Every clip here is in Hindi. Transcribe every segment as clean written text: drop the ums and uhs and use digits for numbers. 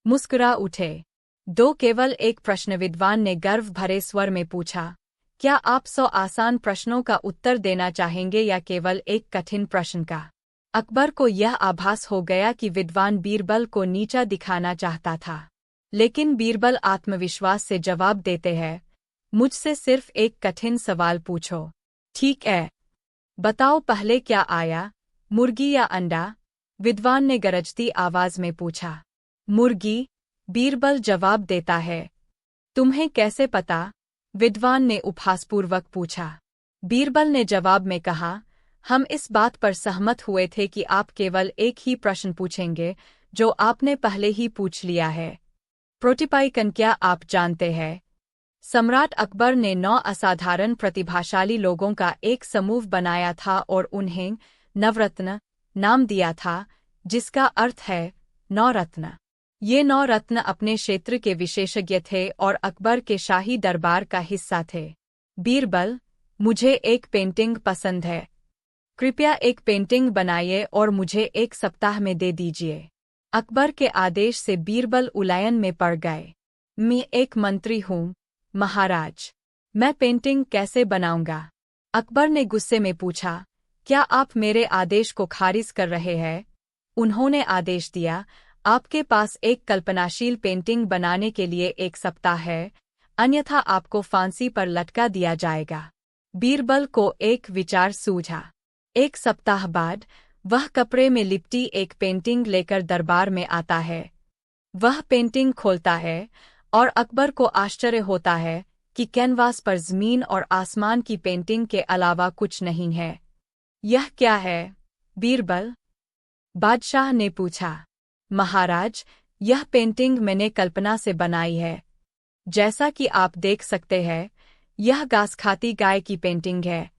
मुस्कुरा उठे। दो केवल एक प्रश्न, विद्वान ने गर्व भरे स्वर में पूछा। क्या आप 100 आसान प्रश्नों का उत्तर देना चाहेंगे या केवल एक कठिन प्रश्न का? अकबर को यह आभास हो गया कि विद्वान बीरबल को नीचा दिखाना चाहता था। लेकिन बीरबल आत्मविश्वास से जवाब देते हैं, मुझसे सिर्फ एक कठिन सवाल पूछो। ठीक है, बताओ पहले क्या आया, मुर्गी या अंडा? विद्वान ने गरजती आवाज में पूछा। मुर्गी, बीरबल जवाब देता है। तुम्हें कैसे पता? विद्वान ने उपहासपूर्वक पूछा। बीरबल ने जवाब में कहा, हम इस बात पर सहमत हुए थे कि आप केवल एक ही प्रश्न पूछेंगे जो आपने पहले ही पूछ लिया है। प्रोटिपाइकन क्या आप जानते हैं? सम्राट अकबर ने 9 असाधारण प्रतिभाशाली लोगों का एक समूह बनाया था और उन्हें नवरत्न नाम दिया था, जिसका अर्थ है 9 रत्न। ये 9 रत्न अपने क्षेत्र के विशेषज्ञ थे और अकबर के शाही दरबार का हिस्सा थे। बीरबल, मुझे एक पेंटिंग पसंद है। कृपया एक पेंटिंग बनाइए और मुझे 1 सप्ताह में दे दीजिए। अकबर के आदेश से बीरबल उलझन में पड़ गए। मैं एक मंत्री हूँ, महाराज। मैं पेंटिंग कैसे बनाऊंगा? अकबर ने गुस्से में पूछा। क्या आप मेरे आदेश को खारिज कर रहे हैं? उन्होंने आदेश दिया, आपके पास एक कल्पनाशील पेंटिंग बनाने के लिए 1 सप्ताह है, अन्यथा आपको फांसी पर लटका दिया जाएगा। बीरबल को एक विचार सूझा। 1 सप्ताह बाद वह कपड़े में लिपटी एक पेंटिंग लेकर दरबार में आता है। वह पेंटिंग खोलता है और अकबर को आश्चर्य होता है कि कैनवास पर ज़मीन और आसमान की पेंटिंग के अलावा कुछ नहीं है। यह क्या है, बीरबल? बादशाह ने पूछा। महाराज, यह पेंटिंग मैंने कल्पना से बनाई है। जैसा कि आप देख सकते हैं, यह घास खाती गाय की पेंटिंग है।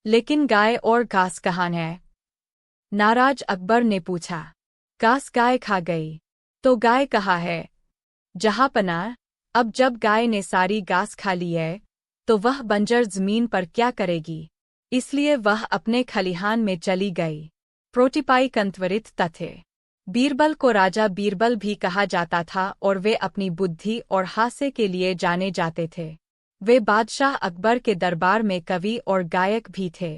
लेकिन गाय और घास कहाँ है? नाराज अकबर ने पूछा। घास गाय खा गई। तो गाय कहाँ है? जहाँपनाह, अब जब गाय ने सारी घास खा ली है, तो वह बंजर जमीन पर क्या करेगी? इसलिए वह अपने खलिहान में चली गई। प्रोटिपाइकन त्वरित तथे। बीरबल को राजा बीरबल भी कहा जाता था और वे अपनी बुद्धि और हास्य के लिए जाने जाते थे। वे बादशाह अकबर के दरबार में कवि और गायक भी थे।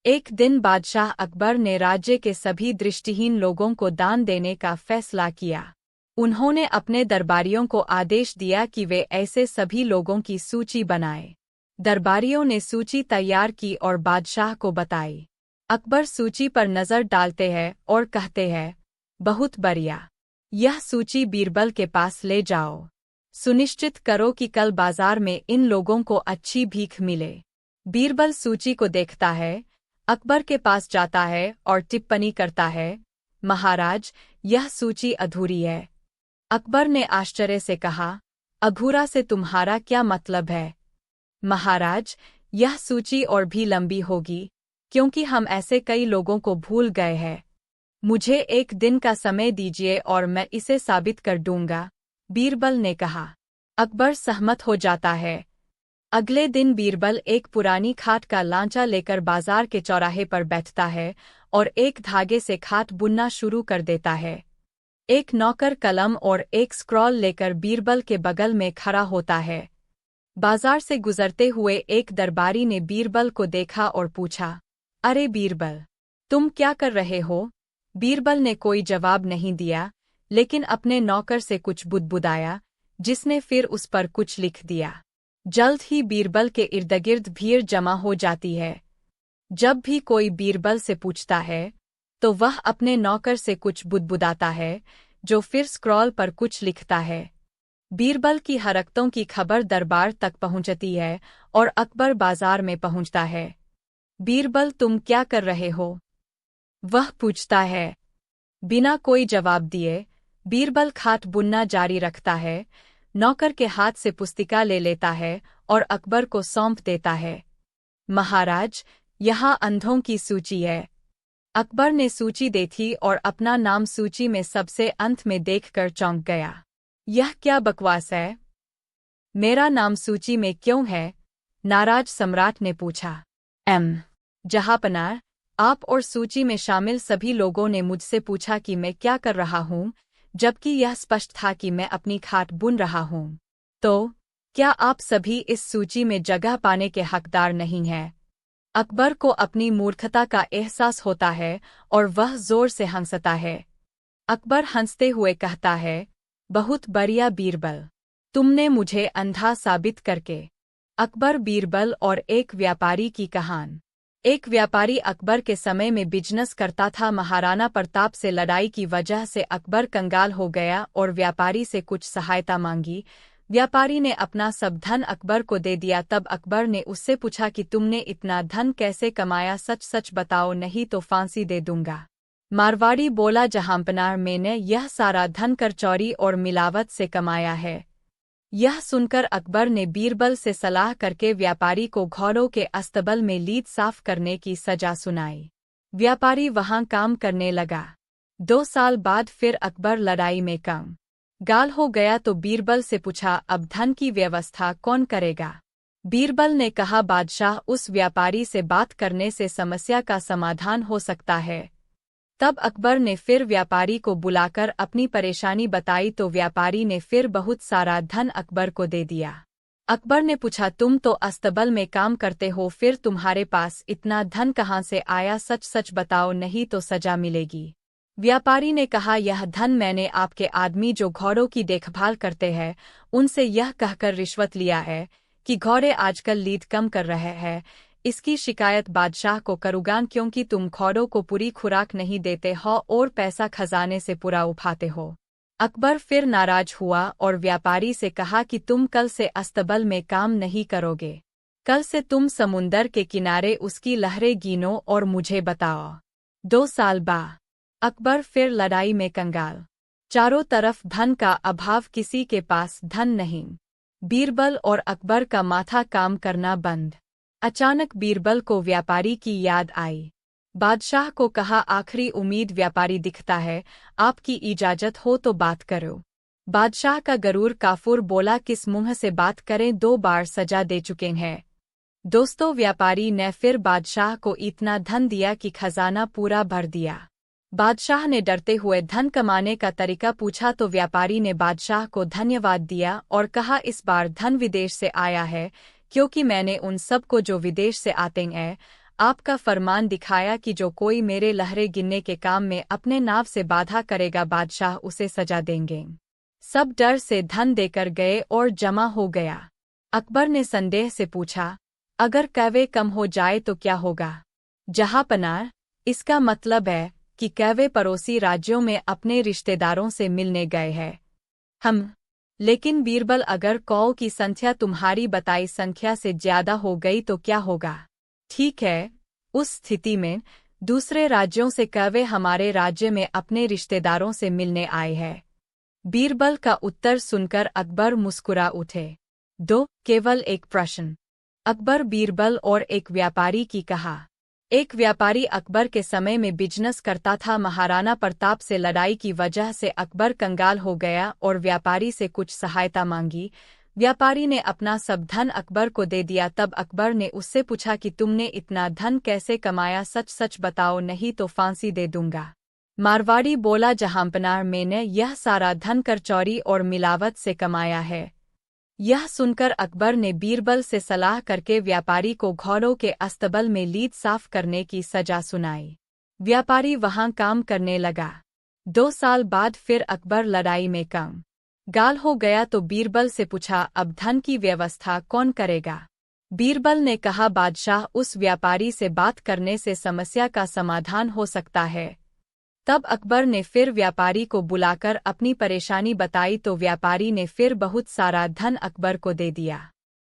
एक दिन बादशाह अकबर ने राज्य के सभी दृष्टिहीन लोगों को दान देने का फैसला किया। उन्होंने अपने दरबारियों को आदेश दिया कि वे ऐसे सभी लोगों की सूची बनाएं। दरबारियों ने सूची तैयार की और बादशाह को बताई। अकबर सूची पर नजर डालते हैं और कहते हैं, बहुत बढ़िया। यह सूची बीरबल के पास ले जाओ। सुनिश्चित करो कि कल बाजार में इन लोगों को अच्छी भीख मिले। बीरबल सूची को देखता है, अकबर के पास जाता है और टिप्पणी करता है, महाराज, यह सूची अधूरी है। अकबर ने आश्चर्य से कहा, अधूरा से तुम्हारा क्या मतलब है? महाराज, यह सूची और भी लंबी होगी, क्योंकि हम ऐसे कई लोगों को भूल गए हैं। मुझे 1 दिन का समय दीजिए और मैं इसे साबित कर दूंगा, बीरबल ने कहा। अकबर सहमत हो जाता है। अगले दिन बीरबल एक पुरानी खाट का लांचा लेकर बाजार के चौराहे पर बैठता है और एक धागे से खाट बुनना शुरू कर देता है। एक नौकर कलम और एक स्क्रॉल लेकर बीरबल के बगल में खड़ा होता है। बाजार से गुजरते हुए एक दरबारी ने बीरबल को देखा और पूछा, अरे बीरबल, तुम क्या कर रहे हो? बीरबल ने कोई जवाब नहीं दिया, लेकिन अपने नौकर से कुछ बुदबुदाया, जिसने फिर उस पर कुछ लिख दिया। जल्द ही बीरबल के इर्दगिर्द भीड़ जमा हो जाती है। जब भी कोई बीरबल से पूछता है, तो वह अपने नौकर से कुछ बुदबुदाता है, जो फिर स्क्रॉल पर कुछ लिखता है। बीरबल की हरकतों की खबर दरबार तक पहुंचती है और अकबर बाजार में पहुंचता है। बीरबल, तुम क्या कर रहे हो? वह पूछता है। बिना कोई जवाब दिए बीरबल खाट बुनना जारी रखता है, नौकर के हाथ से पुस्तिका ले लेता है और अकबर को सौंप देता है। महाराज, यहाँ अंधों की सूची है। अकबर ने सूची देखी और अपना नाम सूची में सबसे अंत में देखकर चौंक गया। यह क्या बकवास है? मेरा नाम सूची में क्यों है? नाराज सम्राट ने पूछा। जहाँपनाह, आप और सूची में शामिल सभी लोगों ने मुझसे पूछा कि मैं क्या कर रहा हूँ, जबकि यह स्पष्ट था कि मैं अपनी खाट बुन रहा हूँ। तो क्या आप सभी इस सूची में जगह पाने के हकदार नहीं हैं? अकबर को अपनी मूर्खता का एहसास होता है और वह जोर से हंसता है। अकबर हंसते हुए कहता है, बहुत बढ़िया बीरबल, तुमने मुझे अंधा साबित करके। अकबर, बीरबल और एक व्यापारी की कहानी। एक व्यापारी अकबर के समय में बिजनेस करता था। महाराणा प्रताप से लड़ाई की वजह से अकबर कंगाल हो गया और व्यापारी से कुछ सहायता मांगी। व्यापारी ने अपना सब धन अकबर को दे दिया। तब अकबर ने उससे पूछा कि तुमने इतना धन कैसे कमाया, सच सच बताओ नहीं तो फांसी दे दूंगा। मारवाड़ी बोला, जहांपनाह, मैंने यह सारा धन कर चोरी और मिलावट से कमाया है। यह सुनकर अकबर ने बीरबल से सलाह करके व्यापारी को घोड़ों के अस्तबल में लीद साफ करने की सजा सुनाई। व्यापारी वहां काम करने लगा। 2 साल बाद फिर अकबर लड़ाई में कंगाल हो गया तो बीरबल से पूछा, अब धन की व्यवस्था कौन करेगा? बीरबल ने कहा, बादशाह, उस व्यापारी से बात करने से समस्या का समाधान हो सकता है। तब अकबर ने फिर व्यापारी को बुलाकर अपनी परेशानी बताई तो व्यापारी ने फिर बहुत सारा धन अकबर को दे दिया। अकबर ने पूछा, तुम तो अस्तबल में काम करते हो, फिर तुम्हारे पास इतना धन कहाँ से आया, सच सच बताओ नहीं तो सजा मिलेगी। व्यापारी ने कहा, यह धन मैंने आपके आदमी जो घोड़ों की देखभाल करते हैं उनसे यह कहकर रिश्वत लिया है कि घोड़े आजकल लीद कम कर रहे हैं। इसकी शिकायत बादशाह को करूँगा क्योंकि तुम घोड़ों को पूरी खुराक नहीं देते हो और पैसा खजाने से पूरा उठाते हो। अकबर फिर नाराज हुआ और व्यापारी से कहा कि तुम कल से अस्तबल में काम नहीं करोगे। कल से तुम समुंदर के किनारे उसकी लहरें गिनो और मुझे बताओ। 2 साल बाद अकबर फिर लड़ाई में कंगाल। चारों तरफ धन का अभाव, किसी के पास धन नहीं। बीरबल और अकबर का माथा काम करना बंद। अचानक बीरबल को व्यापारी की याद आई। बादशाह को कहा, आखिरी उम्मीद व्यापारी दिखता है, आपकी इजाजत हो तो बात करो। बादशाह का गरूर काफूर बोला, किस मुंह से बात करें, 2 बार सजा दे चुके हैं। दोस्तों, व्यापारी ने फिर बादशाह को इतना धन दिया कि खजाना पूरा भर दिया। बादशाह ने डरते हुए धन कमाने का तरीका पूछा तो व्यापारी ने बादशाह को धन्यवाद दिया और कहा, इस बार धन विदेश से आया है क्योंकि मैंने उन सब को जो विदेश से आते हैं आपका फरमान दिखाया कि जो कोई मेरे लहरें गिनने के काम में अपने नाव से बाधा करेगा बादशाह उसे सजा देंगे। सब डर से धन देकर गए और जमा हो गया। अकबर ने संदेह से पूछा, अगर कैवे कम हो जाए तो क्या होगा? जहांपनाह, इसका मतलब है कि कैवे पड़ोसी राज्यों में अपने रिश्तेदारों से मिलने गए हैं। लेकिन बीरबल, अगर कौ की संख्या तुम्हारी बताई संख्या से ज्यादा हो गई तो क्या होगा? ठीक है, उस स्थिति में दूसरे राज्यों से कैवे हमारे राज्य में अपने रिश्तेदारों से मिलने आए हैं। बीरबल का उत्तर सुनकर अकबर मुस्कुरा उठे। 2. केवल एक प्रश्न। अकबर, बीरबल और एक व्यापारी की कहा। एक व्यापारी अकबर के समय में बिजनेस करता था। महाराणा प्रताप से लड़ाई की वजह से अकबर कंगाल हो गया और व्यापारी से कुछ सहायता मांगी। व्यापारी ने अपना सब धन अकबर को दे दिया। तब अकबर ने उससे पूछा कि तुमने इतना धन कैसे कमाया, सच सच बताओ नहीं तो फांसी दे दूंगा। मारवाड़ी बोला, जहांपनाह, मैंने यह सारा धन कर चोरी और मिलावट से कमाया है। यह सुनकर अकबर ने बीरबल से सलाह करके व्यापारी को घोड़ों के अस्तबल में लीद साफ करने की सजा सुनाई। व्यापारी वहां काम करने लगा। 2 साल बाद फिर अकबर लड़ाई में कंगाल हो गया तो बीरबल से पूछा, अब धन की व्यवस्था कौन करेगा? बीरबल ने कहा, बादशाह, उस व्यापारी से बात करने से समस्या का समाधान हो सकता है। तब अकबर ने फिर व्यापारी को बुलाकर अपनी परेशानी बताई तो व्यापारी ने फिर बहुत सारा धन अकबर को दे दिया।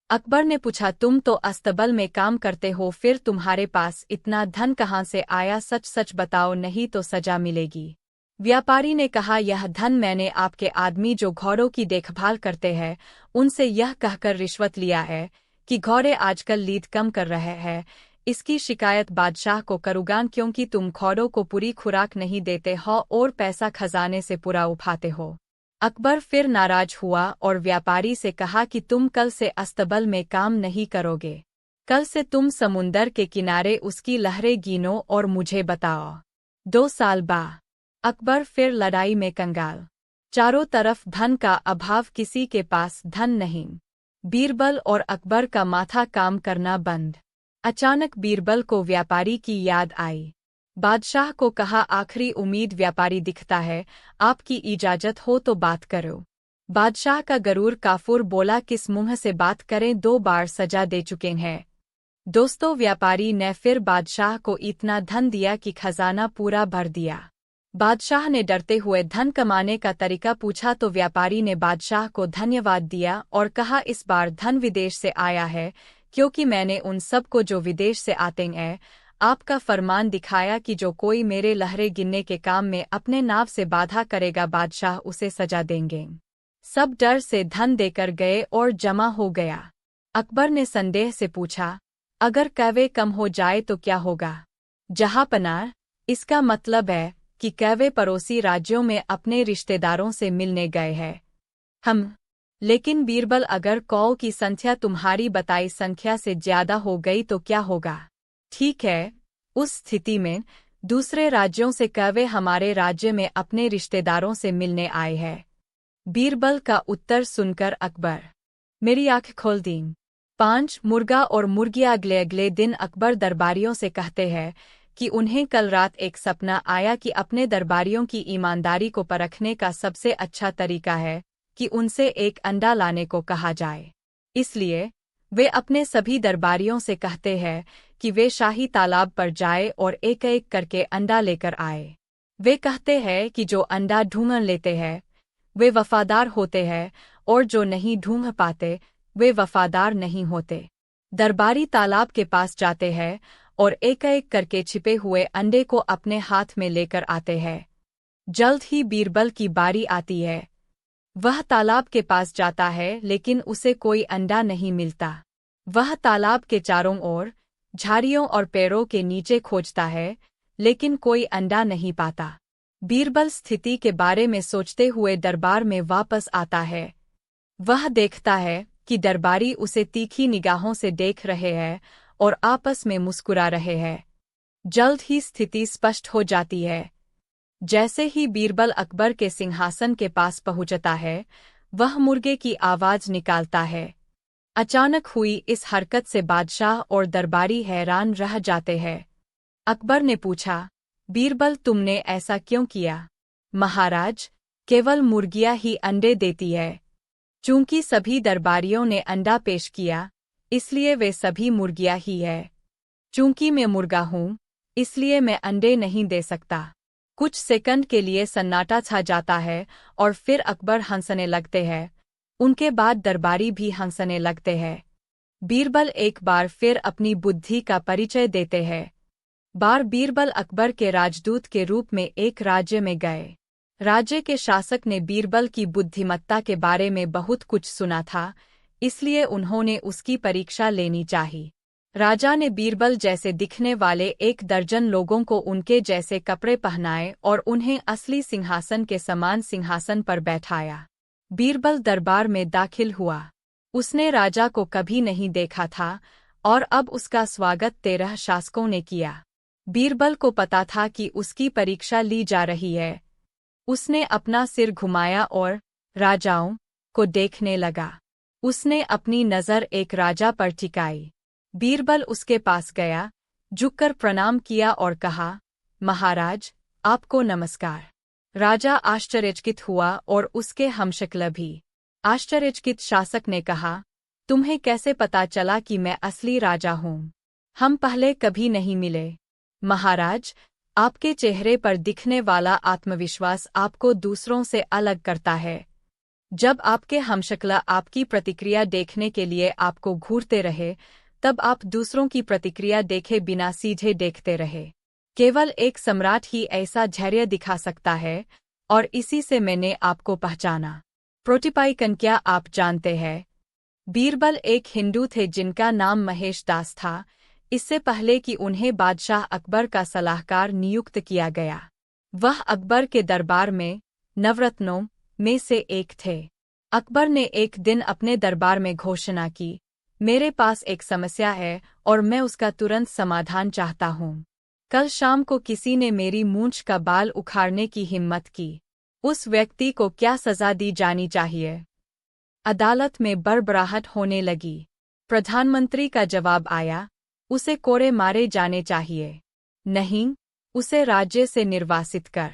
अकबर ने पूछा, तुम तो अस्तबल में काम करते हो, फिर तुम्हारे पास इतना धन कहाँ से आया, सच सच बताओ नहीं तो सजा मिलेगी। व्यापारी ने कहा, यह धन मैंने आपके आदमी जो घोड़ों की देखभाल करते हैं उनसे यह कहकर रिश्वत लिया है कि घोड़े आजकल लीद कम कर रहे हैं। इसकी शिकायत बादशाह को करूँगा क्योंकि तुम घोड़ों को पूरी खुराक नहीं देते हो और पैसा खजाने से पूरा उठाते हो। अकबर फिर नाराज हुआ और व्यापारी से कहा कि तुम कल से अस्तबल में काम नहीं करोगे। कल से तुम समुंदर के किनारे उसकी लहरें गिनो और मुझे बताओ। 2 साल बाद अकबर फिर लड़ाई में कंगाल। चारों तरफ धन का अभाव, किसी के पास धन नहीं। बीरबल और अकबर का माथा काम करना बंद। अचानक बीरबल को व्यापारी की याद आई। बादशाह को कहा, आखिरी उम्मीद व्यापारी दिखता है, आपकी इजाजत हो तो बात करो। बादशाह का गरूर काफूर बोला, किस मुंह से बात करें, 2 बार सजा दे चुके हैं। दोस्तों, व्यापारी ने फिर बादशाह को इतना धन दिया कि खजाना पूरा भर दिया। बादशाह ने डरते हुए धन कमाने का तरीका पूछा तो व्यापारी ने बादशाह को धन्यवाद दिया और कहा, इस बार धन विदेश से आया है, क्योंकि मैंने उन सब को जो विदेश से आते हैं आपका फरमान दिखाया कि जो कोई मेरे लहरें गिनने के काम में अपने नाव से बाधा करेगा बादशाह उसे सजा देंगे। सब डर से धन देकर गए और जमा हो गया। अकबर ने संदेह से पूछा, अगर कैवे कम हो जाए तो क्या होगा? जहांपनाह, इसका मतलब है कि कैवे पड़ोसी राज्यों में अपने रिश्तेदारों से मिलने गए हैं। लेकिन बीरबल, अगर कौ की संख्या तुम्हारी बताई संख्या से ज्यादा हो गई तो क्या होगा? ठीक है, उस स्थिति में दूसरे राज्यों से कैवे हमारे राज्य में अपने रिश्तेदारों से मिलने आए हैं। बीरबल का उत्तर सुनकर अकबर मेरी आंख खोल दी। 5 मुर्गा और मुर्गियां। अगले दिन अकबर दरबारियों से कहते हैं कि उन्हें कल रात एक सपना आया कि अपने दरबारियों की ईमानदारी को परखने का सबसे अच्छा तरीका है कि उनसे एक अंडा लाने को कहा जाए। इसलिए वे अपने सभी दरबारियों से कहते हैं कि वे शाही तालाब पर जाए और एक एक करके अंडा लेकर आए। वे कहते हैं कि जो अंडा ढूंढ लेते हैं वे वफादार होते हैं और जो नहीं ढूंढ पाते वे वफादार नहीं होते। दरबारी तालाब के पास जाते हैं और एक एक करके छिपे हुए अंडे को अपने हाथ में लेकर आते हैं। जल्द ही बीरबल की बारी आती है। वह तालाब के पास जाता है लेकिन उसे कोई अंडा नहीं मिलता। वह तालाब के चारों ओर झाड़ियों और पेड़ों के नीचे खोजता है लेकिन कोई अंडा नहीं पाता। बीरबल स्थिति के बारे में सोचते हुए दरबार में वापस आता है। वह देखता है कि दरबारी उसे तीखी निगाहों से देख रहे हैं और आपस में मुस्कुरा रहे हैं। जल्द ही स्थिति स्पष्ट हो जाती है। जैसे ही बीरबल अकबर के सिंहासन के पास पहुंचता है वह मुर्गे की आवाज निकालता है। अचानक हुई इस हरकत से बादशाह और दरबारी हैरान रह जाते हैं। अकबर ने पूछा, बीरबल, तुमने ऐसा क्यों किया? महाराज, केवल मुर्गियां ही अंडे देती है। चूंकि सभी दरबारियों ने अंडा पेश किया इसलिए वे सभी मुर्गियां ही है। चूंकि मैं मुर्गा हूं इसलिए मैं अंडे नहीं दे सकता। कुछ सेकंड के लिए सन्नाटा छा जाता है और फिर अकबर हंसने लगते हैं। उनके बाद दरबारी भी हंसने लगते हैं। बीरबल एक बार फिर अपनी बुद्धि का परिचय देते हैं। बीरबल अकबर के राजदूत के रूप में एक राज्य में गए। राज्य के शासक ने बीरबल की बुद्धिमत्ता के बारे में बहुत कुछ सुना था, इसलिए उन्होंने उसकी परीक्षा लेनी चाहिए। राजा ने बीरबल जैसे दिखने वाले 1 दर्जन लोगों को उनके जैसे कपड़े पहनाए और उन्हें असली सिंहासन के समान सिंहासन पर बैठाया। बीरबल दरबार में दाखिल हुआ। उसने राजा को कभी नहीं देखा था और अब उसका स्वागत 13 शासकों ने किया। बीरबल को पता था कि उसकी परीक्षा ली जा रही है। उसने अपना सिर घुमाया और राजाओं को देखने लगा। उसने अपनी नज़र एक राजा पर टिकाई। बीरबल उसके पास गया, झुककर प्रणाम किया और कहा, महाराज, आपको नमस्कार। राजा आश्चर्यचकित हुआ और उसके हमशक्ल भी। आश्चर्यचकित शासक ने कहा, तुम्हें कैसे पता चला कि मैं असली राजा हूँ? हम पहले कभी नहीं मिले। महाराज, आपके चेहरे पर दिखने वाला आत्मविश्वास आपको दूसरों से अलग करता है। जब आपके हमशक्ल आपकी प्रतिक्रिया देखने के लिए आपको घूरते रहे तब आप दूसरों की प्रतिक्रिया देखे बिना सीधे देखते रहे। केवल एक सम्राट ही ऐसा धैर्य दिखा सकता है और इसी से मैंने आपको पहचाना। प्रोटिपाइकन, क्या आप जानते हैं? बीरबल एक हिंदू थे जिनका नाम महेश दास था, इससे पहले कि उन्हें बादशाह अकबर का सलाहकार नियुक्त किया गया। वह अकबर के दरबार में नवरत्नों में से एक थे। अकबर ने एक दिन अपने दरबार में घोषणा की, मेरे पास एक समस्या है और मैं उसका तुरंत समाधान चाहता हूँ। कल शाम को किसी ने मेरी मूंछ का बाल उखाड़ने की हिम्मत की। उस व्यक्ति को क्या सजा दी जानी चाहिए? अदालत में बड़बड़ाहट होने लगी। प्रधानमंत्री का जवाब आया, उसे कोड़े मारे जाने चाहिए। नहीं, उसे राज्य से निर्वासित कर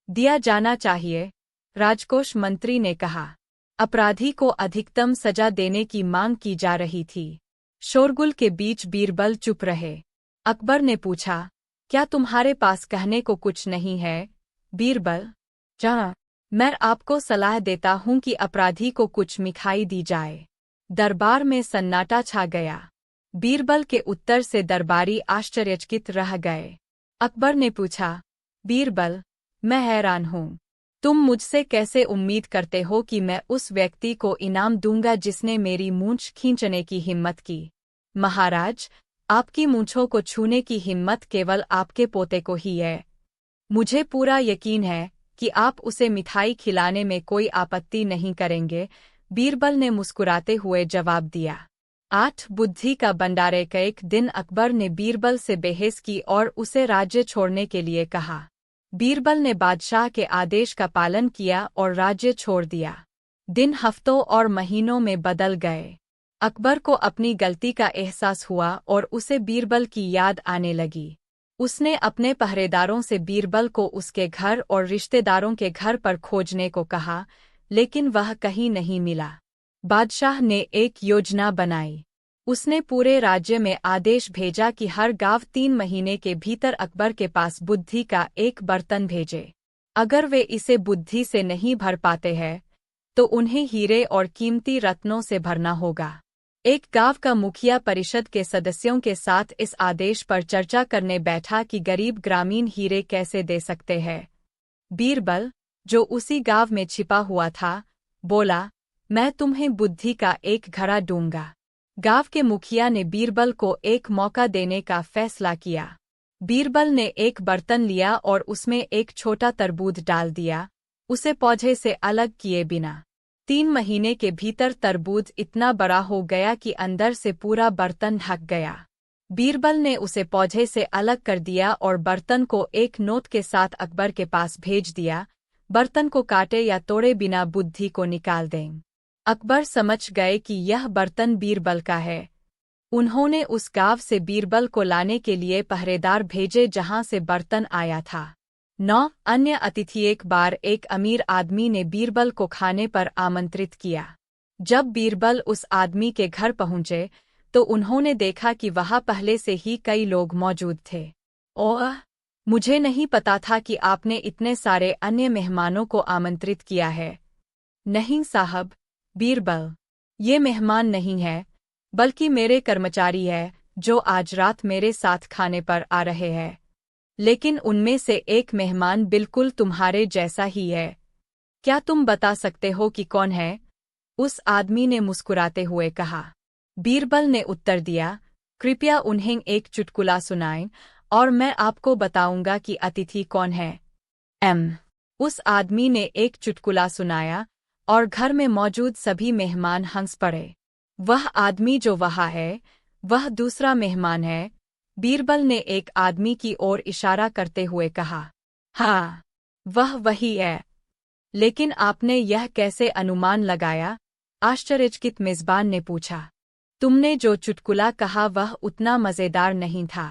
दिया जाना चाहिए, राजकोष मंत्री ने कहा। अपराधी को अधिकतम सजा देने की मांग की जा रही थी। शोरगुल के बीच बीरबल चुप रहे। अकबर ने पूछा, क्या तुम्हारे पास कहने को कुछ नहीं है? बीरबल, जा, मैं आपको सलाह देता हूं कि अपराधी को कुछ मिठाई दी जाए। दरबार में सन्नाटा छा गया। बीरबल के उत्तर से दरबारी आश्चर्यचकित रह गए। अकबर ने पूछा, बीरबल, मैं हैरान हूं। तुम मुझसे कैसे उम्मीद करते हो कि मैं उस व्यक्ति को इनाम दूंगा जिसने मेरी मूंछ खींचने की हिम्मत की? महाराज, आपकी मूंछों को छूने की हिम्मत केवल आपके पोते को ही है। मुझे पूरा यकीन है कि आप उसे मिठाई खिलाने में कोई आपत्ति नहीं करेंगे, बीरबल ने मुस्कुराते हुए जवाब दिया। 8 बुद्धि का भंडार। एक दिन अकबर ने बीरबल से बहस की और उसे राज्य छोड़ने के लिए कहा। बीरबल ने बादशाह के आदेश का पालन किया और राज्य छोड़ दिया। दिन हफ्तों और महीनों में बदल गए। अकबर को अपनी गलती का एहसास हुआ और उसे बीरबल की याद आने लगी। उसने अपने पहरेदारों से बीरबल को उसके घर और रिश्तेदारों के घर पर खोजने को कहा, लेकिन वह कहीं नहीं मिला। बादशाह ने एक योजना बनाई। उसने पूरे राज्य में आदेश भेजा कि हर गांव 3 महीने के भीतर अकबर के पास बुद्धि का एक बर्तन भेजे। अगर वे इसे बुद्धि से नहीं भर पाते हैं, तो उन्हें हीरे और कीमती रत्नों से भरना होगा। एक गांव का मुखिया परिषद के सदस्यों के साथ इस आदेश पर चर्चा करने बैठा कि गरीब ग्रामीण हीरे कैसे दे सकते हैं। बीरबल, जो उसी गांव में छिपा हुआ था, बोला, मैं तुम्हें बुद्धि का एक घड़ा दूंगा। गांव के मुखिया ने बीरबल को एक मौका देने का फैसला किया। बीरबल ने एक बर्तन लिया और उसमें एक छोटा तरबूज डाल दिया, उसे पौधे से अलग किए बिना। 3 महीने के भीतर तरबूज इतना बड़ा हो गया कि अंदर से पूरा बर्तन ढक गया। बीरबल ने उसे पौधे से अलग कर दिया और बर्तन को एक नोट के साथ अकबर के पास भेज दिया, बर्तन को काटे या तोड़े बिना बुद्धि को निकाल दें। अकबर समझ गए कि यह बर्तन बीरबल का है। उन्होंने उस गांव से बीरबल को लाने के लिए पहरेदार भेजे जहां से बर्तन आया था। 9 अन्य अतिथि। एक बार एक अमीर आदमी ने बीरबल को खाने पर आमंत्रित किया। जब बीरबल उस आदमी के घर पहुंचे, तो उन्होंने देखा कि वहां पहले से ही कई लोग मौजूद थे। ओह, मुझे नहीं पता था कि आपने इतने सारे अन्य मेहमानों को आमंत्रित किया है। नहीं साहब, बीरबल, ये मेहमान नहीं है, बल्कि मेरे कर्मचारी हैं, जो आज रात मेरे साथ खाने पर आ रहे हैं। लेकिन उनमें से एक मेहमान बिल्कुल तुम्हारे जैसा ही है। क्या तुम बता सकते हो कि कौन है? उस आदमी ने मुस्कुराते हुए कहा। बीरबल ने उत्तर दिया, कृपया उन्हें एक चुटकुला सुनाएं और मैं आपको बताऊंगा कि अतिथि कौन है। उस आदमी ने एक चुटकुला सुनाया और घर में मौजूद सभी मेहमान हंस पड़े। वह आदमी जो वहाँ है, वह दूसरा मेहमान है, बीरबल ने एक आदमी की ओर इशारा करते हुए कहा। हाँ, वह वही है। लेकिन आपने यह कैसे अनुमान लगाया? आश्चर्यचकित मेजबान ने पूछा। तुमने जो चुटकुला कहा वह उतना मज़ेदार नहीं था।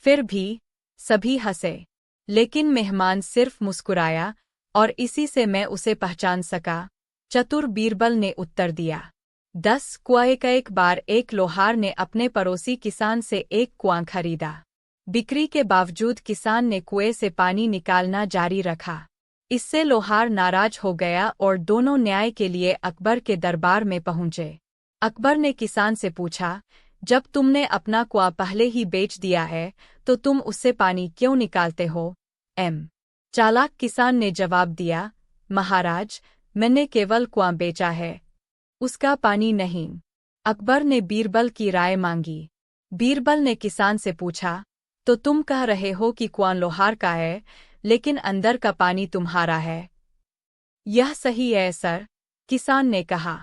फिर भी सभी हंसे, लेकिन मेहमान सिर्फ मुस्कुराया और इसी से मैं उसे पहचान सका, चतुर बीरबल ने उत्तर दिया। 10 कुआं। एक बार एक लोहार ने अपने पड़ोसी किसान से एक कुआं खरीदा। बिक्री के बावजूद किसान ने कुएं से पानी निकालना जारी रखा। इससे लोहार नाराज हो गया और दोनों न्याय के लिए अकबर के दरबार में पहुंचे। अकबर ने किसान से पूछा, जब तुमने अपना कुआं पहले ही बेच दिया है, तो तुम उससे पानी क्यों निकालते हो? चालाक किसान ने जवाब दिया, महाराज, मैंने केवल कुआं बेचा है, उसका पानी नहीं। अकबर ने बीरबल की राय मांगी। बीरबल ने किसान से पूछा, तो तुम कह रहे हो कि कुआं लोहार का है, लेकिन अंदर का पानी तुम्हारा है? यह सही है सर, किसान ने कहा।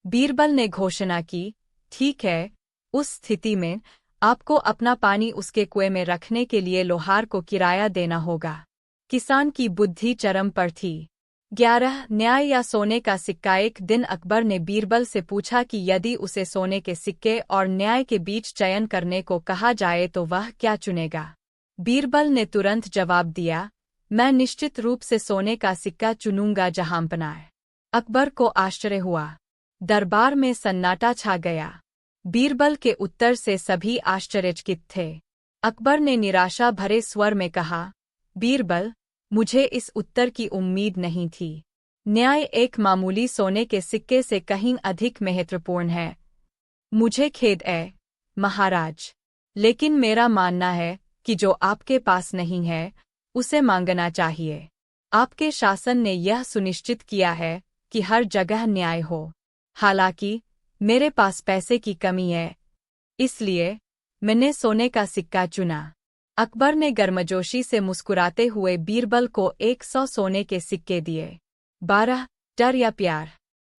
बीरबल ने घोषणा की, ठीक है, उस स्थिति में आपको अपना पानी उसके कुएं में रखने के लिए लोहार को किराया देना होगा। किसान की बुद्धि चरम पर थी। 11 न्याय या सोने का सिक्का। एक दिन अकबर ने बीरबल से पूछा कि यदि उसे सोने के सिक्के और न्याय के बीच चयन करने को कहा जाए तो वह क्या चुनेगा। बीरबल ने तुरंत जवाब दिया, मैं निश्चित रूप से सोने का सिक्का चुनूंगा जहांपनाह। अकबर को आश्चर्य हुआ। दरबार में सन्नाटा छा गया। बीरबल के उत्तर से सभी आश्चर्यचकित थे। अकबर ने निराशा भरे स्वर में कहा, बीरबल, मुझे इस उत्तर की उम्मीद नहीं थी। न्याय एक मामूली सोने के सिक्के से कहीं अधिक महत्वपूर्ण है। मुझे खेद है, महाराज, लेकिन मेरा मानना है कि जो आपके पास नहीं है उसे मांगना चाहिए। आपके शासन ने यह सुनिश्चित किया है कि हर जगह न्याय हो। हालांकि मेरे पास पैसे की कमी है, इसलिए मैंने सोने का सिक्का चुना। अकबर ने गर्मजोशी से मुस्कुराते हुए बीरबल को 100 सोने के सिक्के दिए। 12 डर या प्यार।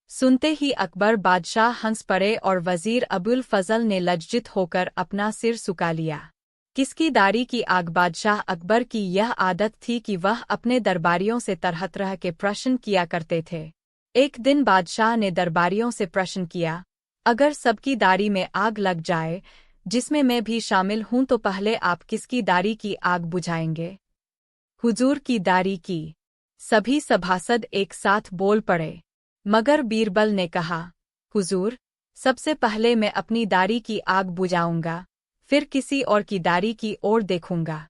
सुनते ही अकबर बादशाह हंस पड़े और वजीर अबुल फजल ने लज्जित होकर अपना सिर झुका लिया। किसकी दाढ़ी की आग। बादशाह अकबर की यह आदत थी कि वह अपने दरबारियों से तरह तरह के प्रश्न किया करते थे। एक दिन बादशाह ने दरबारियों से प्रश्न किया, अगर सबकी दाढ़ी में आग लग जाए, जिसमें मैं भी शामिल हूं, तो पहले आप किसकी दाढ़ी की आग बुझाएंगे। हुजूर की दाढ़ी की। सभी सभासद एक साथ बोल पड़े। मगर बीरबल ने कहा, हुजूर, सबसे पहले मैं अपनी दाढ़ी की आग बुझाऊंगा, फिर किसी और की दाढ़ी की ओर देखूंगा।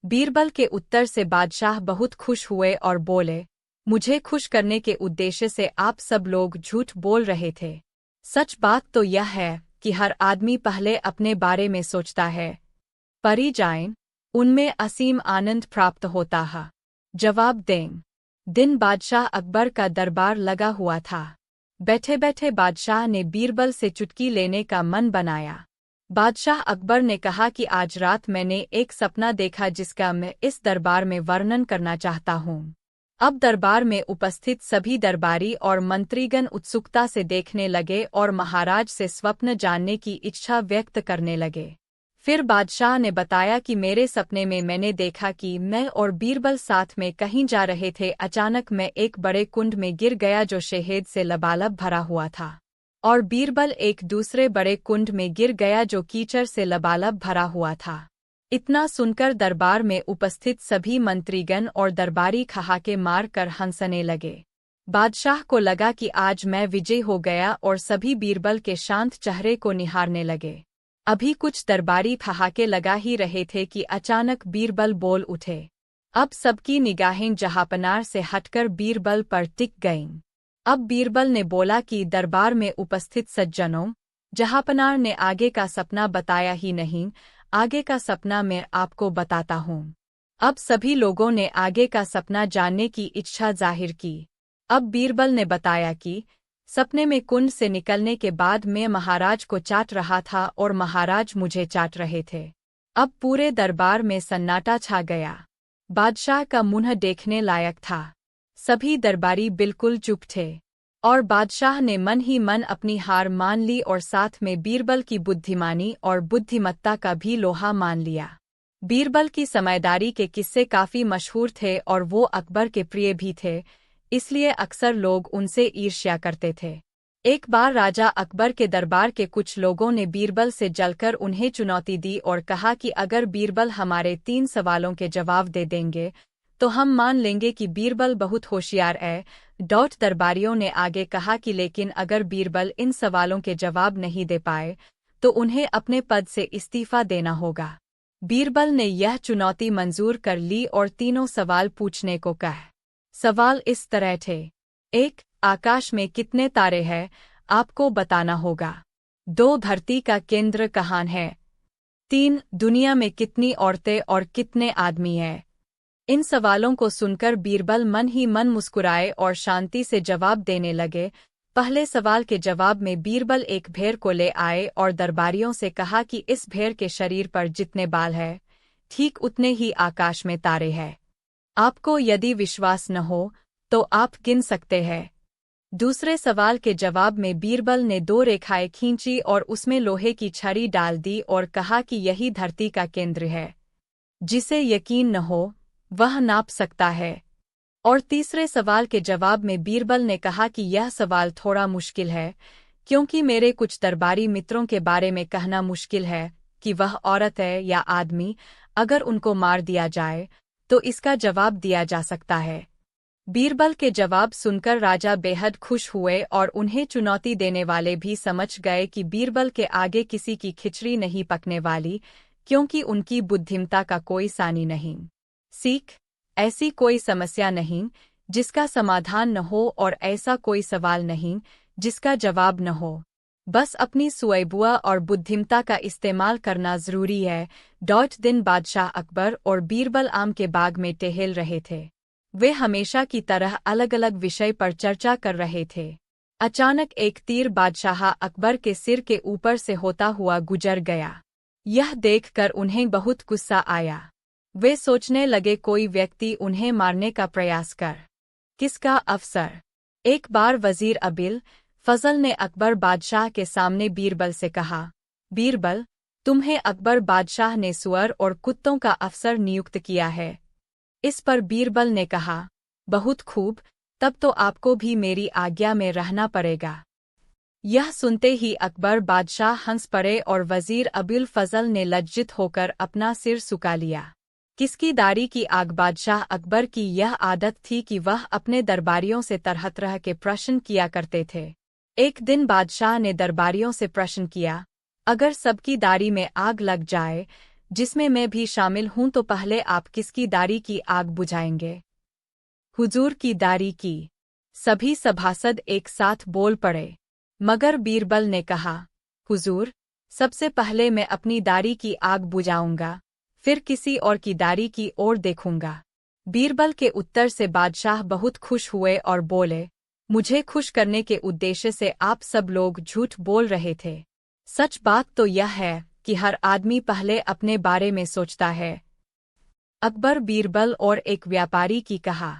बीरबल के उत्तर से बादशाह बहुत खुश हुए और बोले, मुझे खुश करने के उद्देश्य से आप सब लोग झूठ बोल रहे थे। सच बात तो यह है कि हर आदमी पहले अपने बारे में सोचता है। परी जाएं, उनमें असीम आनंद प्राप्त होता है। जवाब दें। दिन बादशाह अकबर का दरबार लगा हुआ था। बैठे बैठे बादशाह ने बीरबल से चुटकी लेने का मन बनाया। बादशाह अकबर ने कहा कि आज रात मैंने एक सपना देखा जिसका मैं इस दरबार में वर्णन करना चाहता हूँ। अब दरबार में उपस्थित सभी दरबारी और मंत्रीगण उत्सुकता से देखने लगे और महाराज से स्वप्न जानने की इच्छा व्यक्त करने लगे। फिर बादशाह ने बताया कि मेरे सपने में मैंने देखा कि मैं और बीरबल साथ में कहीं जा रहे थे। अचानक मैं एक बड़े कुंड में गिर गया जो शहद से लबालब भरा हुआ था, और बीरबल एक दूसरे बड़े कुंड में गिर गया जो कीचड़ से लबालब भरा हुआ था। इतना सुनकर दरबार में उपस्थित सभी मंत्रीगण और दरबारी ठहाके मारकर हंसने लगे। बादशाह को लगा कि आज मैं विजयी हो गया और सभी बीरबल के शांत चेहरे को निहारने लगे। अभी कुछ दरबारी ठहाके लगा ही रहे थे कि अचानक बीरबल बोल उठे। अब सबकी निगाहें जहांपनाह से हटकर बीरबल पर टिक गईं। अब बीरबल ने बोला कि दरबार में उपस्थित सज्जनों, जहांपनाह ने आगे का सपना बताया ही नहीं, आगे का सपना मैं आपको बताता हूँ। अब सभी लोगों ने आगे का सपना जानने की इच्छा जाहिर की। अब बीरबल ने बताया कि सपने में कुंड से निकलने के बाद मैं महाराज को चाट रहा था और महाराज मुझे चाट रहे थे। अब पूरे दरबार में सन्नाटा छा गया। बादशाह का मुंह देखने लायक था। सभी दरबारी बिल्कुल चुप थे और बादशाह ने मन ही मन अपनी हार मान ली और साथ में बीरबल की बुद्धिमानी और बुद्धिमत्ता का भी लोहा मान लिया। बीरबल की समझदारी के किस्से काफी मशहूर थे और वो अकबर के प्रिय भी थे, इसलिए अक्सर लोग उनसे ईर्ष्या करते थे। एक बार राजा अकबर के दरबार के कुछ लोगों ने बीरबल से जलकर उन्हें चुनौती दी और कहा कि अगर बीरबल हमारे 3 सवालों के जवाब दे देंगे तो हम मान लेंगे कि बीरबल बहुत होशियार है। दरबारियों ने आगे कहा कि लेकिन अगर बीरबल इन सवालों के जवाब नहीं दे पाए तो उन्हें अपने पद से इस्तीफा देना होगा। बीरबल ने यह चुनौती मंजूर कर ली और तीनों सवाल पूछने को कहा। सवाल इस तरह थे। 1. आकाश में कितने तारे हैं, आपको बताना होगा। 2. धरती का केंद्र कहाँ है। 3. दुनिया में कितनी औरतें और कितने आदमी हैं। इन सवालों को सुनकर बीरबल मन ही मन मुस्कुराए और शांति से जवाब देने लगे। पहले सवाल के जवाब में बीरबल एक भेड़ को ले आए और दरबारियों से कहा कि इस भेड़ के शरीर पर जितने बाल हैं, ठीक उतने ही आकाश में तारे हैं। आपको यदि विश्वास न हो तो आप गिन सकते हैं। दूसरे सवाल के जवाब में बीरबल ने 2 रेखाएं खींची और उसमें लोहे की छड़ी डाल दी और कहा कि यही धरती का केंद्र है। जिसे यकीन न हो वह नाप सकता है। और तीसरे सवाल के जवाब में बीरबल ने कहा कि यह सवाल थोड़ा मुश्किल है, क्योंकि मेरे कुछ दरबारी मित्रों के बारे में कहना मुश्किल है कि वह औरत है या आदमी। अगर उनको मार दिया जाए तो इसका जवाब दिया जा सकता है। बीरबल के जवाब सुनकर राजा बेहद खुश हुए और उन्हें चुनौती देने वाले भी समझ गए कि बीरबल के आगे किसी की खिचड़ी नहीं पकने वाली, क्योंकि उनकी बुद्धिमत्ता का कोई सानी नहीं। सीख: ऐसी कोई समस्या नहीं जिसका समाधान न हो, और ऐसा कोई सवाल नहीं जिसका जवाब न हो। बस अपनी सूझबूझ और बुद्धिमत्ता का इस्तेमाल करना जरूरी है। दिन बादशाह अकबर और बीरबल आम के बाग में टहल रहे थे। वे हमेशा की तरह अलग अलग विषय पर चर्चा कर रहे थे। अचानक एक तीर बादशाह अकबर के सिर के ऊपर से होता हुआ गुजर गया। यह देखकर उन्हें बहुत गुस्सा आया। वे सोचने लगे कोई व्यक्ति उन्हें मारने का प्रयास कर किसका अवसर। एक बार वजीर अबिल फजल ने अकबर बादशाह के सामने बीरबल से कहा, बीरबल, तुम्हें अकबर बादशाह ने सुअर और कुत्तों का अफसर नियुक्त किया है। इस पर बीरबल ने कहा, बहुत खूब, तब तो आपको भी मेरी आज्ञा में रहना पड़ेगा। यह सुनते ही अकबर बादशाह हंस पड़े और वजीर अबिल फजल ने लज्जित होकर अपना सिर झुका लिया। किसकी दाढ़ी की आग। बादशाह अकबर की यह आदत थी कि वह अपने दरबारियों से तरह तरह के प्रश्न किया करते थे। एक दिन बादशाह ने दरबारियों से प्रश्न किया, अगर सबकी दाढ़ी में आग लग जाए, जिसमें मैं भी शामिल हूं, तो पहले आप किसकी दाढ़ी की आग बुझाएंगे? हुजूर की दाढ़ी की। सभी सभासद एक साथ बोल पड़े। मगर बीरबल ने कहा, हुजूर, सबसे पहले मैं अपनी दाढ़ी की आग बुझाऊंगा, फिर किसी और की दाढ़ी की ओर देखूंगा। बीरबल के उत्तर से बादशाह बहुत खुश हुए और बोले, मुझे खुश करने के उद्देश्य से आप सब लोग झूठ बोल रहे थे। सच बात तो यह है कि हर आदमी पहले अपने बारे में सोचता है। अकबर, बीरबल और एक व्यापारी की कहा।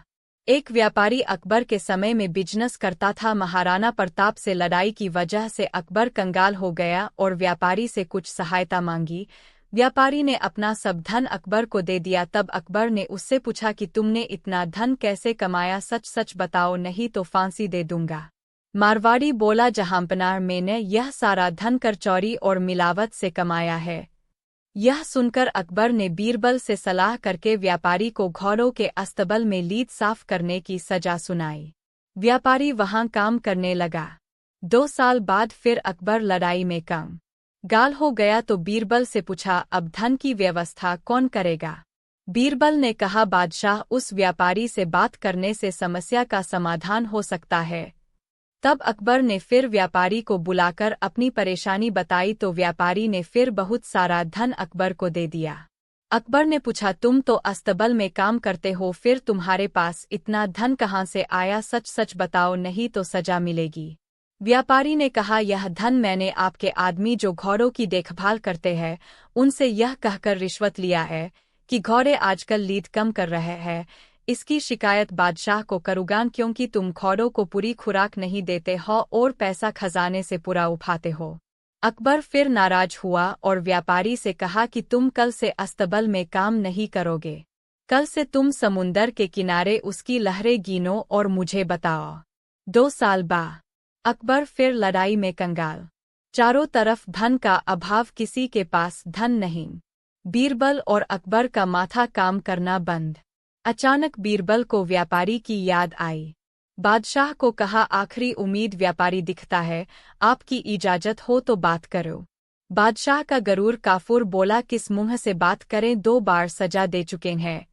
एक व्यापारी अकबर के समय में बिजनेस करता था। महाराणा प्रताप से लड़ाई की वजह से अकबर कंगाल हो गया और व्यापारी से कुछ सहायता मांगी। व्यापारी ने अपना सब धन अकबर को दे दिया। तब अकबर ने उससे पूछा कि तुमने इतना धन कैसे कमाया, सच सच बताओ, नहीं तो फांसी दे दूंगा। मारवाड़ी बोला, जहांपनाह, मैंने यह सारा धन कर चोरी और मिलावट से कमाया है। यह सुनकर अकबर ने बीरबल से सलाह करके व्यापारी को घोड़ों के अस्तबल में लीद साफ करने की सजा सुनाई। व्यापारी वहां काम करने लगा। 2 साल बाद फिर अकबर लड़ाई में कंगाल हो गया तो बीरबल से पूछा, अब धन की व्यवस्था कौन करेगा? बीरबल ने कहा, बादशाह, उस व्यापारी से बात करने से समस्या का समाधान हो सकता है। तब अकबर ने फिर व्यापारी को बुलाकर अपनी परेशानी बताई तो व्यापारी ने फिर बहुत सारा धन अकबर को दे दिया। अकबर ने पूछा, तुम तो अस्तबल में काम करते हो, फिर तुम्हारे पास इतना धन कहाँ से आया? सच सच बताओ, नहीं तो सजा मिलेगी। व्यापारी ने कहा, यह धन मैंने आपके आदमी जो घोड़ों की देखभाल करते हैं उनसे यह कहकर रिश्वत लिया है कि घोड़े आजकल लीद कम कर रहे हैं। इसकी शिकायत बादशाह को करूँगा, क्योंकि तुम घोड़ों को पूरी खुराक नहीं देते हो और पैसा खजाने से पूरा उठाते हो। अकबर फिर नाराज हुआ और व्यापारी से कहा कि तुम कल से अस्तबल में काम नहीं करोगे। कल से तुम समुंदर के किनारे उसकी लहरें गिनो और मुझे बताओ। 2 साल बाद अकबर फिर लड़ाई में कंगाल। चारों तरफ धन का अभाव, किसी के पास धन नहीं। बीरबल और अकबर का माथा काम करना बंद। अचानक बीरबल को व्यापारी की याद आई। बादशाह को कहा, आखिरी उम्मीद व्यापारी दिखता है, आपकी इजाजत हो तो बात करो। बादशाह का गरूर काफूर बोला, किस मुंह से बात करें, 2 बार सजा दे चुके हैं।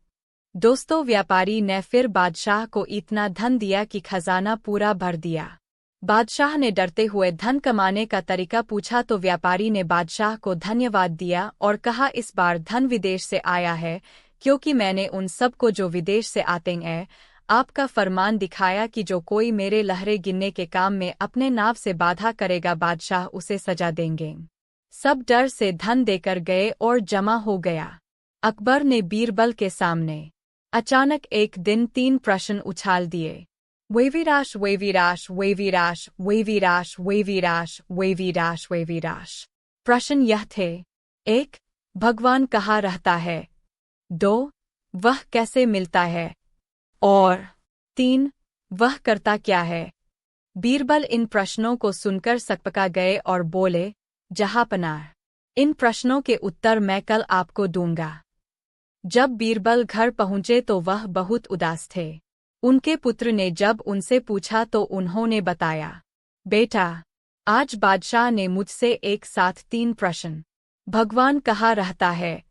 दोस्तों, व्यापारी ने फिर बादशाह को इतना धन दिया कि खजाना पूरा भर दिया। बादशाह ने डरते हुए धन कमाने का तरीका पूछा तो व्यापारी ने बादशाह को धन्यवाद दिया और कहा, इस बार धन विदेश से आया है, क्योंकि मैंने उन सबको जो विदेश से आते हैं आपका फरमान दिखाया कि जो कोई मेरे लहरें गिनने के काम में अपने नाव से बाधा करेगा, बादशाह उसे सजा देंगे। सब डर से धन देकर गए और जमा हो गया। अकबर ने बीरबल के सामने अचानक एक दिन 3 प्रश्न उछाल दिए। वेविराश वेविराश वेविराश वेविराश वेविराश वेविराश वेविराश। प्रश्न यह थे, 1. भगवान कहाँ रहता है? 2. वह कैसे मिलता है? और 3. वह करता क्या है? बीरबल इन प्रश्नों को सुनकर सकपका गए और बोले, जहांपनाह, इन प्रश्नों के उत्तर मैं कल आपको दूंगा। जब बीरबल घर पहुंचे तो वह बहुत उदास थे। उनके पुत्र ने जब उनसे पूछा तो उन्होंने बताया, बेटा, आज बादशाह ने मुझसे एक साथ 3 प्रश्न। भगवान कहाँ रहता है?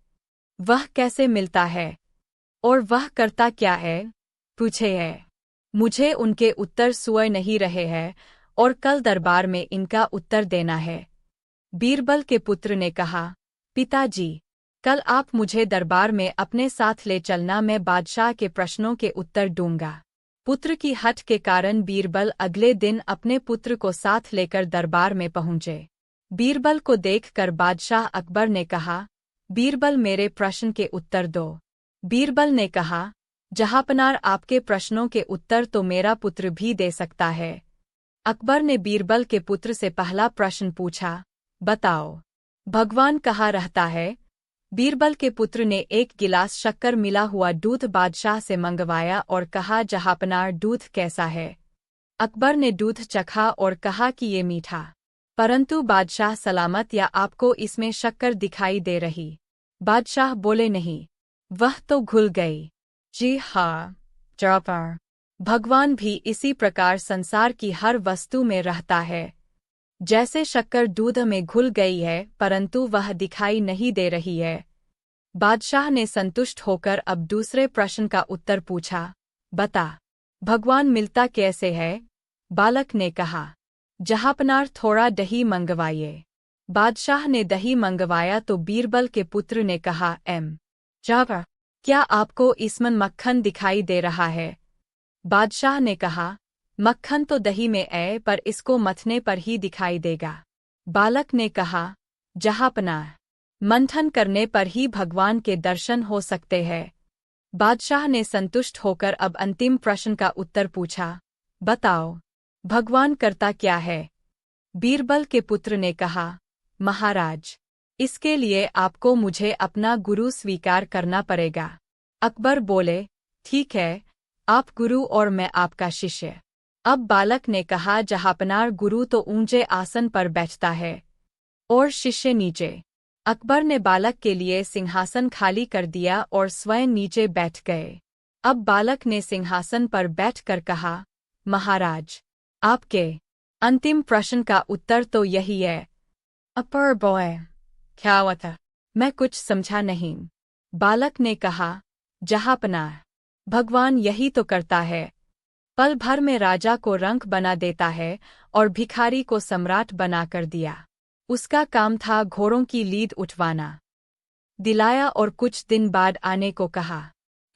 वह कैसे मिलता है? और वह करता क्या है? पूछे है। मुझे उनके उत्तर सुअ नहीं रहे हैं और कल दरबार में इनका उत्तर देना है। बीरबल के पुत्र ने कहा, पिताजी, कल आप मुझे दरबार में अपने साथ ले चलना, मैं बादशाह के प्रश्नों के उत्तर दूंगा। पुत्र की हठ के कारण बीरबल अगले दिन अपने पुत्र को साथ लेकर दरबार में पहुंचे। बीरबल को देखकर बादशाह अकबर ने कहा, बीरबल, मेरे प्रश्न के उत्तर दो। बीरबल ने कहा, जहांपनार, आपके प्रश्नों के उत्तर तो मेरा पुत्र भी दे सकता है। अकबर ने बीरबल के पुत्र से पहला प्रश्न पूछा, बताओ, भगवान कहाँ रहता है? बीरबल के पुत्र ने 1 गिलास शक्कर मिला हुआ दूध बादशाह से मंगवाया और कहा, जहांपनार, दूध कैसा है? अकबर ने दूध चखा और कहा कि ये मीठा। परंतु बादशाह सलामत, या आपको इसमें शक्कर दिखाई दे रही? बादशाह बोले, नहीं, वह तो घुल गई। जी हाँ, जहांपनार, भगवान भी इसी प्रकार संसार की हर वस्तु में रहता है। जैसे शक्कर दूध में घुल गई है परंतु वह दिखाई नहीं दे रही है। बादशाह ने संतुष्ट होकर अब दूसरे प्रश्न का उत्तर पूछा, बता, भगवान मिलता कैसे है? बालक ने कहा, जहांपनार, थोड़ा दही मंगवाइए। बादशाह ने दही मंगवाया तो बीरबल के पुत्र ने कहा, जहांपनार, क्या आपको इसमें मक्खन दिखाई दे रहा है? बादशाह ने कहा, मक्खन तो दही में है, पर इसको मथने पर ही दिखाई देगा। बालक ने कहा, जहांपनाह, मंथन करने पर ही भगवान के दर्शन हो सकते हैं। बादशाह ने संतुष्ट होकर अब अंतिम प्रश्न का उत्तर पूछा, बताओ, भगवान करता क्या है? बीरबल के पुत्र ने कहा, महाराज, इसके लिए आपको मुझे अपना गुरु स्वीकार करना पड़ेगा। अकबर बोले, ठीक है, आप गुरु और मैं आपका शिष्य। अब बालक ने कहा, जहांपनार, गुरु तो ऊंचे आसन पर बैठता है और शिष्य नीचे। अकबर ने बालक के लिए सिंहासन खाली कर दिया और स्वयं नीचे बैठ गए। अब बालक ने सिंहासन पर बैठकर कहा, महाराज, आपके अंतिम प्रश्न का उत्तर तो यही है। अकबर बोले, क्या हुआ? मैं कुछ समझा नहीं। बालक ने कहा, जहांपनाह, भगवान यही तो करता है। पल भर में राजा को रंक बना देता है और भिखारी को सम्राट बनाकर दिया। उसका काम था घोड़ों की लीद उठवाना। दिलाया और कुछ दिन बाद आने को कहा।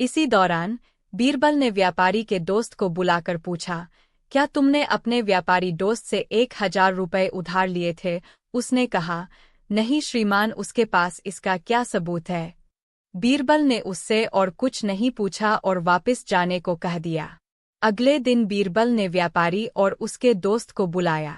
इसी दौरान बीरबल ने व्यापारी के दोस्त को बुलाकर पूछा, क्या तुमने अपने व्यापारी दोस्त से 1000 रुपये उधार लिए थे? उसने कहा, नहीं श्रीमान, उसके पास इसका क्या सबूत है? बीरबल ने उससे और कुछ नहीं पूछा और वापस जाने को कह दिया। अगले दिन बीरबल ने व्यापारी और उसके दोस्त को बुलाया।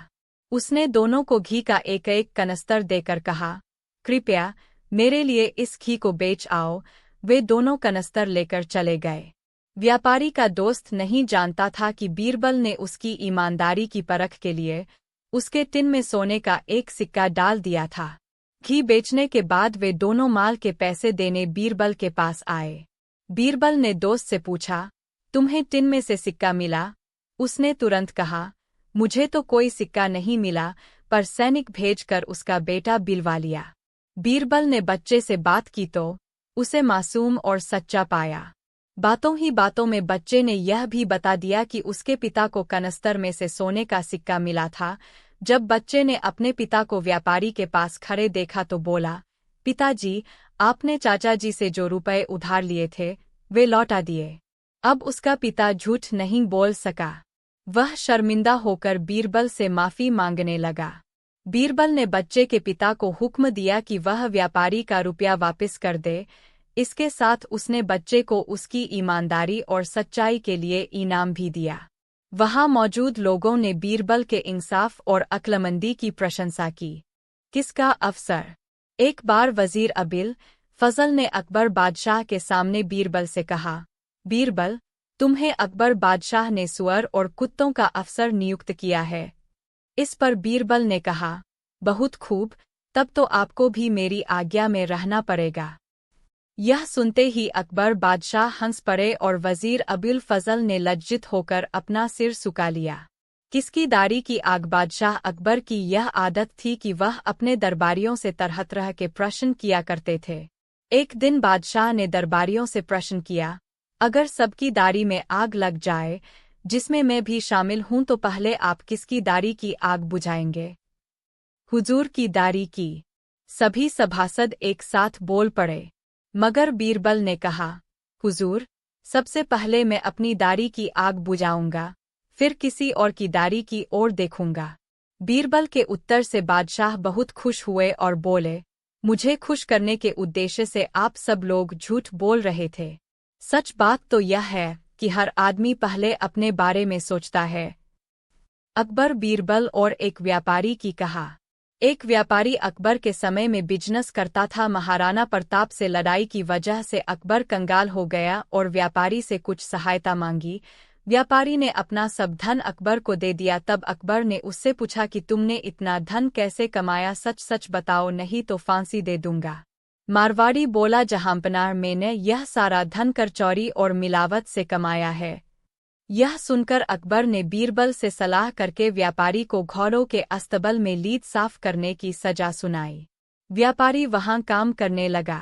उसने दोनों को घी का 1-1 कनस्तर देकर कहा, कृपया मेरे लिए इस घी को बेच आओ। वे दोनों कनस्तर लेकर चले गए। व्यापारी का दोस्त नहीं जानता था कि बीरबल ने उसकी ईमानदारी की परख के लिए उसके टिन में सोने का 1 सिक्का डाल दिया था। घी बेचने के बाद वे दोनों माल के पैसे देने बीरबल के पास आए। बीरबल ने दोस्त से पूछा, तुम्हें टिन में से सिक्का मिला? उसने तुरंत कहा, मुझे तो कोई सिक्का नहीं मिला, पर सैनिक भेजकर उसका बेटा बिलवा लिया। बीरबल ने बच्चे से बात की तो उसे मासूम और सच्चा पाया। बातों ही बातों में बच्चे ने यह भी बता दिया कि उसके पिता को कनस्तर में से सोने का सिक्का मिला था। जब बच्चे ने अपने पिता को व्यापारी के पास खड़े देखा तो बोला, पिताजी, आपने चाचा जी से जो रुपए उधार लिए थे वे लौटा दिए। अब उसका पिता झूठ नहीं बोल सका। वह शर्मिंदा होकर बीरबल से माफी मांगने लगा। बीरबल ने बच्चे के पिता को हुक्म दिया कि वह व्यापारी का रुपया वापस कर दे। इसके साथ उसने बच्चे को उसकी ईमानदारी और सच्चाई के लिए इनाम भी दिया। वहां मौजूद लोगों ने बीरबल के इंसाफ और अक्लमंदी की प्रशंसा की। किसका अफसर? एक बार वजीर अबिल फजल ने अकबर बादशाह के सामने बीरबल से कहा, बीरबल, तुम्हें अकबर बादशाह ने सुअर और कुत्तों का अफसर नियुक्त किया है। इस पर बीरबल ने कहा, बहुत खूब, तब तो आपको भी मेरी आज्ञा में रहना पड़ेगा। यह सुनते ही अकबर बादशाह हंस पड़े और वजीर अबुल फजल ने लज्जित होकर अपना सिर झुका लिया। किसकी दाढ़ी की आग। बादशाह अकबर की यह आदत थी कि वह अपने दरबारियों से तरह तरह के प्रश्न किया करते थे। एक दिन बादशाह ने दरबारियों से प्रश्न किया, अगर सबकी दाढ़ी में आग लग जाए, जिसमें मैं भी शामिल हूं, तो पहले आप किसकी दाढ़ी की आग बुझाएंगे? हुजूर की दाढ़ी की। सभी सभासद एक साथ बोल पड़े। मगर बीरबल ने कहा, हुजूर, सबसे पहले मैं अपनी दाढ़ी की आग बुझाऊंगा, फिर किसी और की दाढ़ी की ओर देखूंगा। बीरबल के उत्तर से बादशाह बहुत खुश हुए और बोले, मुझे खुश करने के उद्देश्य से आप सब लोग झूठ बोल रहे थे। सच बात तो यह है कि हर आदमी पहले अपने बारे में सोचता है। अकबर, बीरबल और एक व्यापारी की कहा। एक व्यापारी अकबर के समय में बिजनेस करता था। महाराणा प्रताप से लड़ाई की वजह से अकबर कंगाल हो गया और व्यापारी से कुछ सहायता मांगी। व्यापारी ने अपना सब धन अकबर को दे दिया। तब अकबर ने उससे पूछा कि तुमने इतना धन कैसे कमाया, सच सच बताओ, नहीं तो फांसी दे दूंगा। मारवाड़ी बोला, जहांपनाह, मैंने यह सारा धन कर चोरी और मिलावट से कमाया है। यह सुनकर अकबर ने बीरबल से सलाह करके व्यापारी को घोड़ों के अस्तबल में लीद साफ करने की सजा सुनाई। व्यापारी वहां काम करने लगा।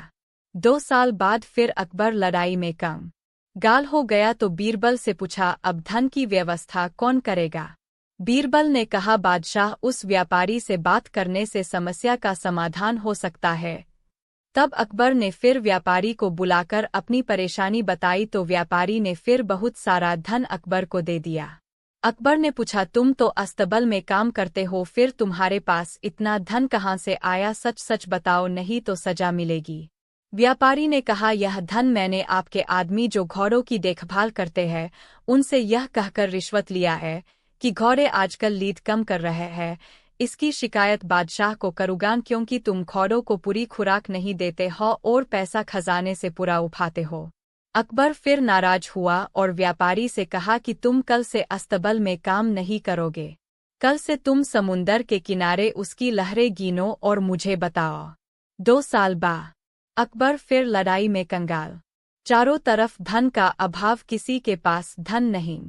2 साल बाद फिर अकबर लड़ाई में कंगाल हो गया तो बीरबल से पूछा, अब धन की व्यवस्था कौन करेगा? बीरबल ने कहा, बादशाह, उस व्यापारी से बात करने से समस्या का समाधान हो सकता है। तब अकबर ने फिर व्यापारी को बुलाकर अपनी परेशानी बताई तो व्यापारी ने फिर बहुत सारा धन अकबर को दे दिया। अकबर ने पूछा, तुम तो अस्तबल में काम करते हो, फिर तुम्हारे पास इतना धन कहाँ से आया? सच सच बताओ, नहीं तो सजा मिलेगी। व्यापारी ने कहा, यह धन मैंने आपके आदमी जो घोड़ों की देखभाल करते हैं उनसे यह कहकर रिश्वत लिया है कि घोड़े आजकल लीद कम कर रहे हैं। इसकी शिकायत बादशाह को करूँगा, क्योंकि तुम घोड़ों को पूरी खुराक नहीं देते हो और पैसा खजाने से पूरा उठाते हो। अकबर फिर नाराज हुआ और व्यापारी से कहा कि तुम कल से अस्तबल में काम नहीं करोगे। कल से तुम समुंदर के किनारे उसकी लहरें गिनो और मुझे बताओ। 2 साल बाद अकबर फिर लड़ाई में कंगाल। चारों तरफ धन का अभाव, किसी के पास धन नहीं।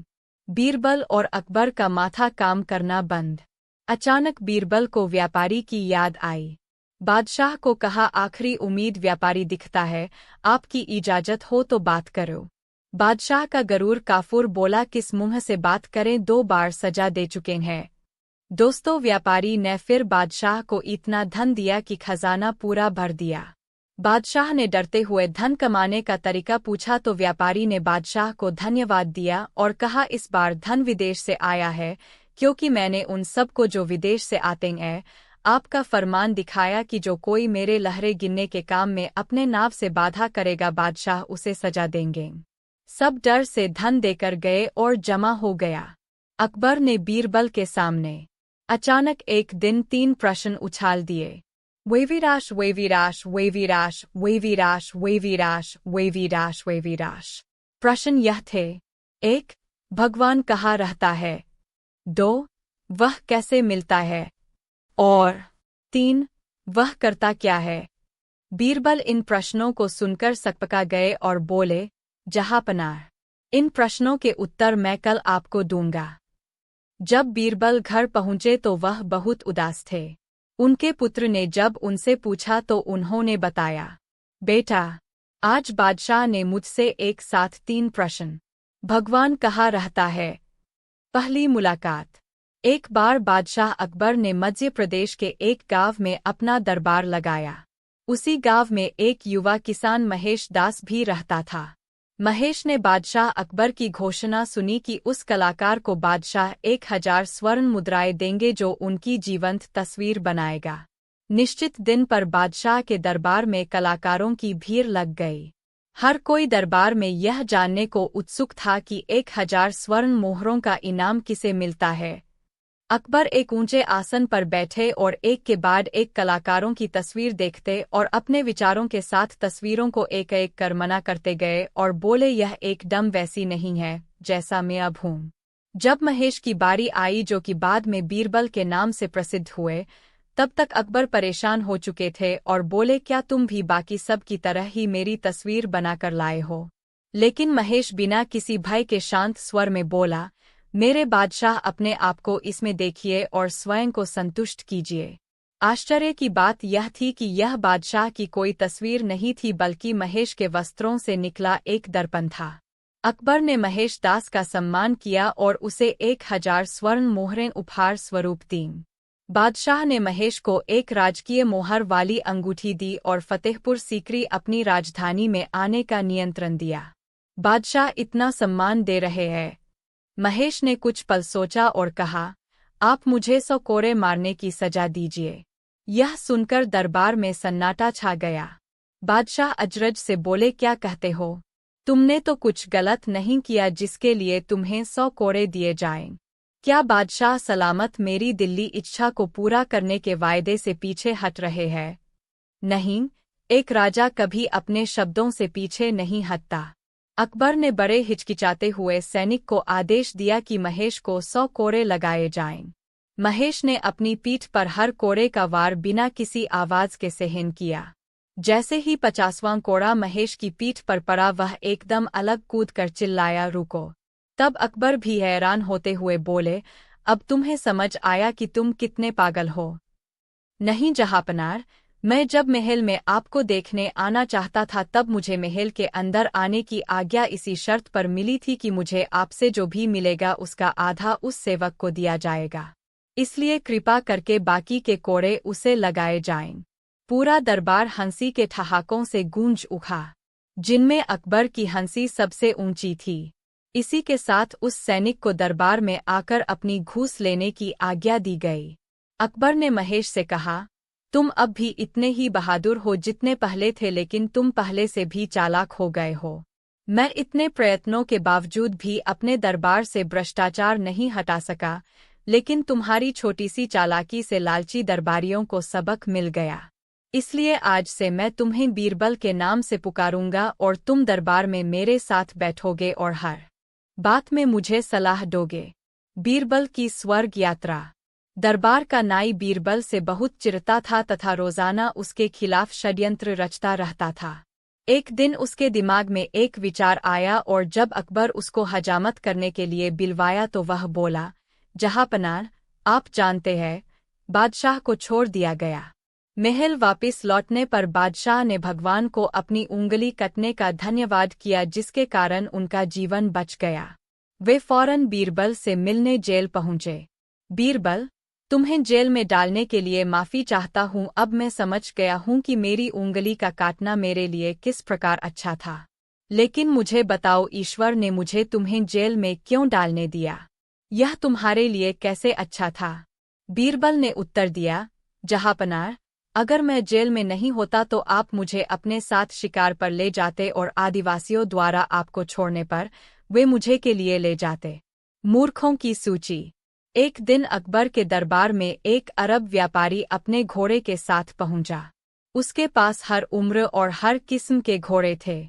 बीरबल और अकबर का माथा काम करना बंद। अचानक बीरबल को व्यापारी की याद आई। बादशाह को कहा, आखिरी उम्मीद व्यापारी दिखता है, आपकी इजाजत हो तो बात करो। बादशाह का गरूर काफूर बोला, किस मुंह से बात करें, 2 बार सजा दे चुके हैं। दोस्तों, व्यापारी ने फिर बादशाह को इतना धन दिया कि खजाना पूरा भर दिया। बादशाह ने डरते हुए धन कमाने का तरीका पूछा तो व्यापारी ने बादशाह को धन्यवाद दिया और कहा, इस बार धन विदेश से आया है, क्योंकि मैंने उन सब को जो विदेश से आते हैं आपका फरमान दिखाया कि जो कोई मेरे लहरें गिनने के काम में अपने नाव से बाधा करेगा, बादशाह उसे सजा देंगे। सब डर से धन देकर गए और जमा हो गया। अकबर ने बीरबल के सामने अचानक एक दिन 3 प्रश्न उछाल दिए। वेविराश वेविराश वेविराश वेविराश वेविराश वेविराश वेविराश। प्रश्न यह थे, 1. भगवान कहाँ रहता है? 2. वह कैसे मिलता है? और 3. वह करता क्या है? बीरबल इन प्रश्नों को सुनकर सकपका गए और बोले, जहांपनाह, इन प्रश्नों के उत्तर मैं कल आपको दूंगा। जब बीरबल घर पहुंचे तो वह बहुत उदास थे। उनके पुत्र ने जब उनसे पूछा तो उन्होंने बताया, बेटा, आज बादशाह ने मुझसे एक साथ 3 प्रश्न। भगवान कहाँ रहता है? पहली मुलाकात। एक बार बादशाह अकबर ने मध्य प्रदेश के एक गांव में अपना दरबार लगाया। उसी गांव में एक युवा किसान महेश दास भी रहता था। महेश ने बादशाह अकबर की घोषणा सुनी कि उस कलाकार को बादशाह 1000 स्वर्ण मुद्राएं देंगे जो उनकी जीवंत तस्वीर बनाएगा। निश्चित दिन पर बादशाह के दरबार में कलाकारों की भीड़ लग गई। हर कोई दरबार में यह जानने को उत्सुक था कि 1000 स्वर्ण मोहरों का इनाम किसे मिलता है। अकबर एक ऊंचे आसन पर बैठे और एक के बाद एक कलाकारों की तस्वीर देखते और अपने विचारों के साथ तस्वीरों को एक एक कर मना करते गए और बोले, यह एकदम वैसी नहीं है जैसा मैं अब हूँ। जब महेश की बारी आई, जो कि बाद में बीरबल के नाम से प्रसिद्ध हुए, तब तक अकबर परेशान हो चुके थे और बोले, क्या तुम भी बाकी सब की तरह ही मेरी तस्वीर बनाकर लाए हो? लेकिन महेश बिना किसी भय के शांत स्वर में बोला, मेरे बादशाह, अपने आप को इसमें देखिए और स्वयं को संतुष्ट कीजिए। आश्चर्य की बात यह थी कि यह बादशाह की कोई तस्वीर नहीं थी, बल्कि महेश के वस्त्रों से निकला एक दर्पण था। अकबर ने महेश दास का सम्मान किया और उसे 1000 स्वर्ण मोहरें उपहार स्वरूप दीं। बादशाह ने महेश को एक राजकीय मोहर वाली अंगूठी दी और फतेहपुर सीकरी अपनी राजधानी में आने का नियंत्रण दिया। बादशाह इतना सम्मान दे रहे हैं। महेश ने कुछ पल सोचा और कहा, आप मुझे 100 कोड़े मारने की सजा दीजिए। यह सुनकर दरबार में सन्नाटा छा गया। बादशाह अजरज से बोले, क्या कहते हो? तुमने तो कुछ गलत नहीं किया जिसके लिए तुम्हें 100 कोड़े दिए जाएं। क्या बादशाह सलामत मेरी दिल्ली इच्छा को पूरा करने के वायदे से पीछे हट रहे हैं? नहीं, एक राजा कभी अपने शब्दों से पीछे नहीं हटता। अकबर ने बड़े हिचकिचाते हुए सैनिक को आदेश दिया कि महेश को 100 कोड़े लगाए जाएं। महेश ने अपनी पीठ पर हर कोड़े का वार बिना किसी आवाज के सहन किया। जैसे ही 50वां कोड़ा महेश की पीठ पर पड़ा, वह एकदम अलग कूद कर चिल्लाया, रुको। तब अकबर भी हैरान होते हुए बोले, अब तुम्हें समझ आया कि तुम कितने पागल हो? नहीं जहांपनार, मैं जब महल में आपको देखने आना चाहता था तब मुझे महल के अंदर आने की आज्ञा इसी शर्त पर मिली थी कि मुझे आपसे जो भी मिलेगा उसका आधा उस सेवक को दिया जाएगा। इसलिए कृपा करके बाकी के कोड़े उसे लगाए जाएं। पूरा दरबार हंसी के ठहाकों से गूंज उठा, जिनमें अकबर की हंसी सबसे ऊंची थी। इसी के साथ उस सैनिक को दरबार में आकर अपनी घूस लेने की आज्ञा दी गई। अकबर ने महेश से कहा, तुम अब भी इतने ही बहादुर हो जितने पहले थे, लेकिन तुम पहले से भी चालाक हो गए हो। मैं इतने प्रयत्नों के बावजूद भी अपने दरबार से भ्रष्टाचार नहीं हटा सका, लेकिन तुम्हारी छोटी सी चालाकी से लालची दरबारियों को सबक मिल गया। इसलिए आज से मैं तुम्हें बीरबल के नाम से पुकारूंगा और तुम दरबार में मेरे साथ बैठोगे और हर बात में मुझे सलाह दोगे। बीरबल की स्वर्ग यात्रा। दरबार का नाई बीरबल से बहुत चिढ़ता था तथा रोजाना उसके खिलाफ षड्यंत्र रचता रहता था। एक दिन उसके दिमाग में एक विचार आया और जब अकबर उसको हजामत करने के लिए बिलवाया तो वह बोला, जहांपनार, आप जानते हैं, बादशाह को छोड़ दिया गया। महल वापस लौटने पर बादशाह ने भगवान को अपनी उंगली कटने का धन्यवाद किया, जिसके कारण उनका जीवन बच गया। वे फौरन बीरबल से मिलने जेल पहुंचे। बीरबल, तुम्हें जेल में डालने के लिए माफी चाहता हूँ। अब मैं समझ गया हूँ कि मेरी उंगली का काटना मेरे लिए किस प्रकार अच्छा था। लेकिन मुझे बताओ, ईश्वर ने मुझे तुम्हें जेल में क्यों डालने दिया? यह तुम्हारे लिए कैसे अच्छा था? बीरबल ने उत्तर दिया, जहांपनार, अगर मैं जेल में नहीं होता तो आप मुझे अपने साथ शिकार पर ले जाते और आदिवासियों द्वारा आपको छोड़ने पर वे मुझे के लिए ले जाते। मूर्खों की सूची। एक दिन अकबर के दरबार में एक अरब व्यापारी अपने घोड़े के साथ पहुंचा। उसके पास हर उम्र और हर किस्म के घोड़े थे।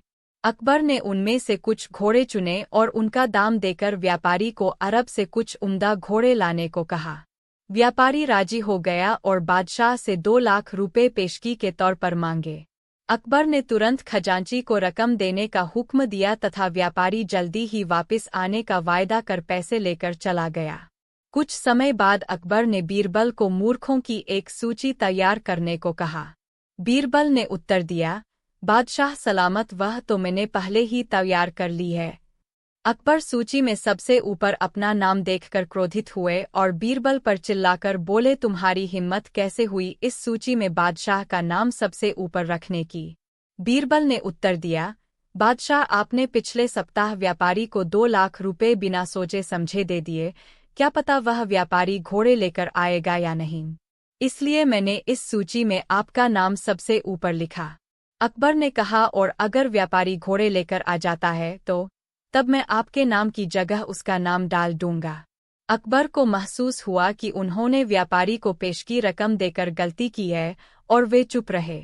अकबर ने उनमें से कुछ घोड़े चुने और उनका दाम देकर व्यापारी को अरब से कुछ उम्दा घोड़े लाने को कहा। व्यापारी राजी हो गया और बादशाह से 2 लाख रुपए पेशगी के तौर पर मांगे। अकबर ने तुरंत खजांची को रकम देने का हुक्म दिया तथा व्यापारी जल्दी ही वापस आने का वायदा कर पैसे लेकर चला गया। कुछ समय बाद अकबर ने बीरबल को मूर्खों की एक सूची तैयार करने को कहा। बीरबल ने उत्तर दिया, बादशाह सलामत, वह तो मैंने पहले ही तैयार कर ली है। अकबर सूची में सबसे ऊपर अपना नाम देखकर क्रोधित हुए और बीरबल पर चिल्लाकर बोले, तुम्हारी हिम्मत कैसे हुई इस सूची में बादशाह का नाम सबसे ऊपर रखने की? बीरबल ने उत्तर दिया, बादशाह, आपने पिछले सप्ताह व्यापारी को 2 लाख रुपए बिना सोचे समझे दे दिए। क्या पता वह व्यापारी घोड़े लेकर आएगा या नहीं, इसलिए मैंने इस सूची में आपका नाम सबसे ऊपर लिखा। अकबर ने कहा, और अगर व्यापारी घोड़े लेकर आ जाता है तो तब मैं आपके नाम की जगह उसका नाम डाल दूंगा। अकबर को महसूस हुआ कि उन्होंने व्यापारी को पेशगी रकम देकर गलती की है और वे चुप रहे।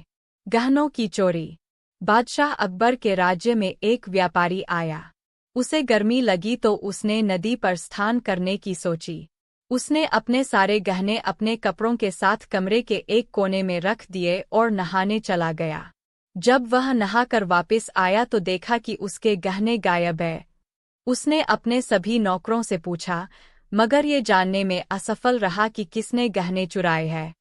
गहनों की चोरी। बादशाह अकबर के राज्य में एक व्यापारी आया। उसे गर्मी लगी तो उसने नदी पर स्नान करने की सोची। उसने अपने सारे गहने अपने कपड़ों के साथ कमरे के एक कोने में रख दिए और नहाने चला गया। जब वह नहाकर वापस आया तो देखा कि उसके गहने गायब है। उसने अपने सभी नौकरों से पूछा, मगर ये जानने में असफल रहा कि किसने गहने चुराए हैं।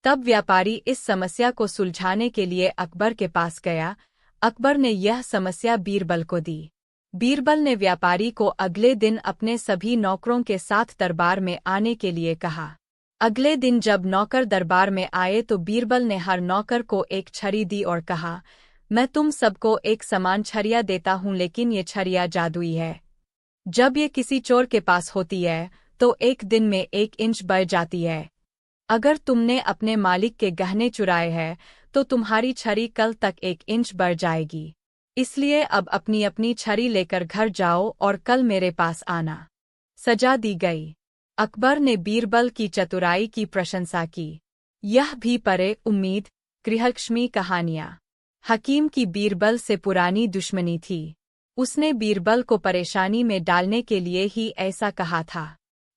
तब व्यापारी इस समस्या को सुलझाने के लिए अकबर के पास गया। अकबर ने यह समस्या बीरबल को दी। बीरबल ने व्यापारी को अगले दिन अपने सभी नौकरों के साथ दरबार में आने के लिए कहा। अगले दिन जब नौकर दरबार में आए तो बीरबल ने हर नौकर को एक छड़ी दी और कहा, मैं तुम सबको एक समान छड़ियाँ देता हूँ, लेकिन ये छड़ियाँ जादुई है। जब ये किसी चोर के पास होती है तो एक दिन में 1 इंच बढ़ जाती है। अगर तुमने अपने मालिक के गहने चुराए हैं तो तुम्हारी छड़ी कल तक 1 इंच बढ़ जाएगी। इसलिए अब अपनी अपनी छड़ी लेकर घर जाओ और कल मेरे पास आना। सजा दी गई। अकबर ने बीरबल की चतुराई की प्रशंसा की। यह भी पढ़े उम्मीद गृहलक्ष्मी कहानियाँ। हकीम की बीरबल से पुरानी दुश्मनी थी। उसने बीरबल को परेशानी में डालने के लिए ही ऐसा कहा था।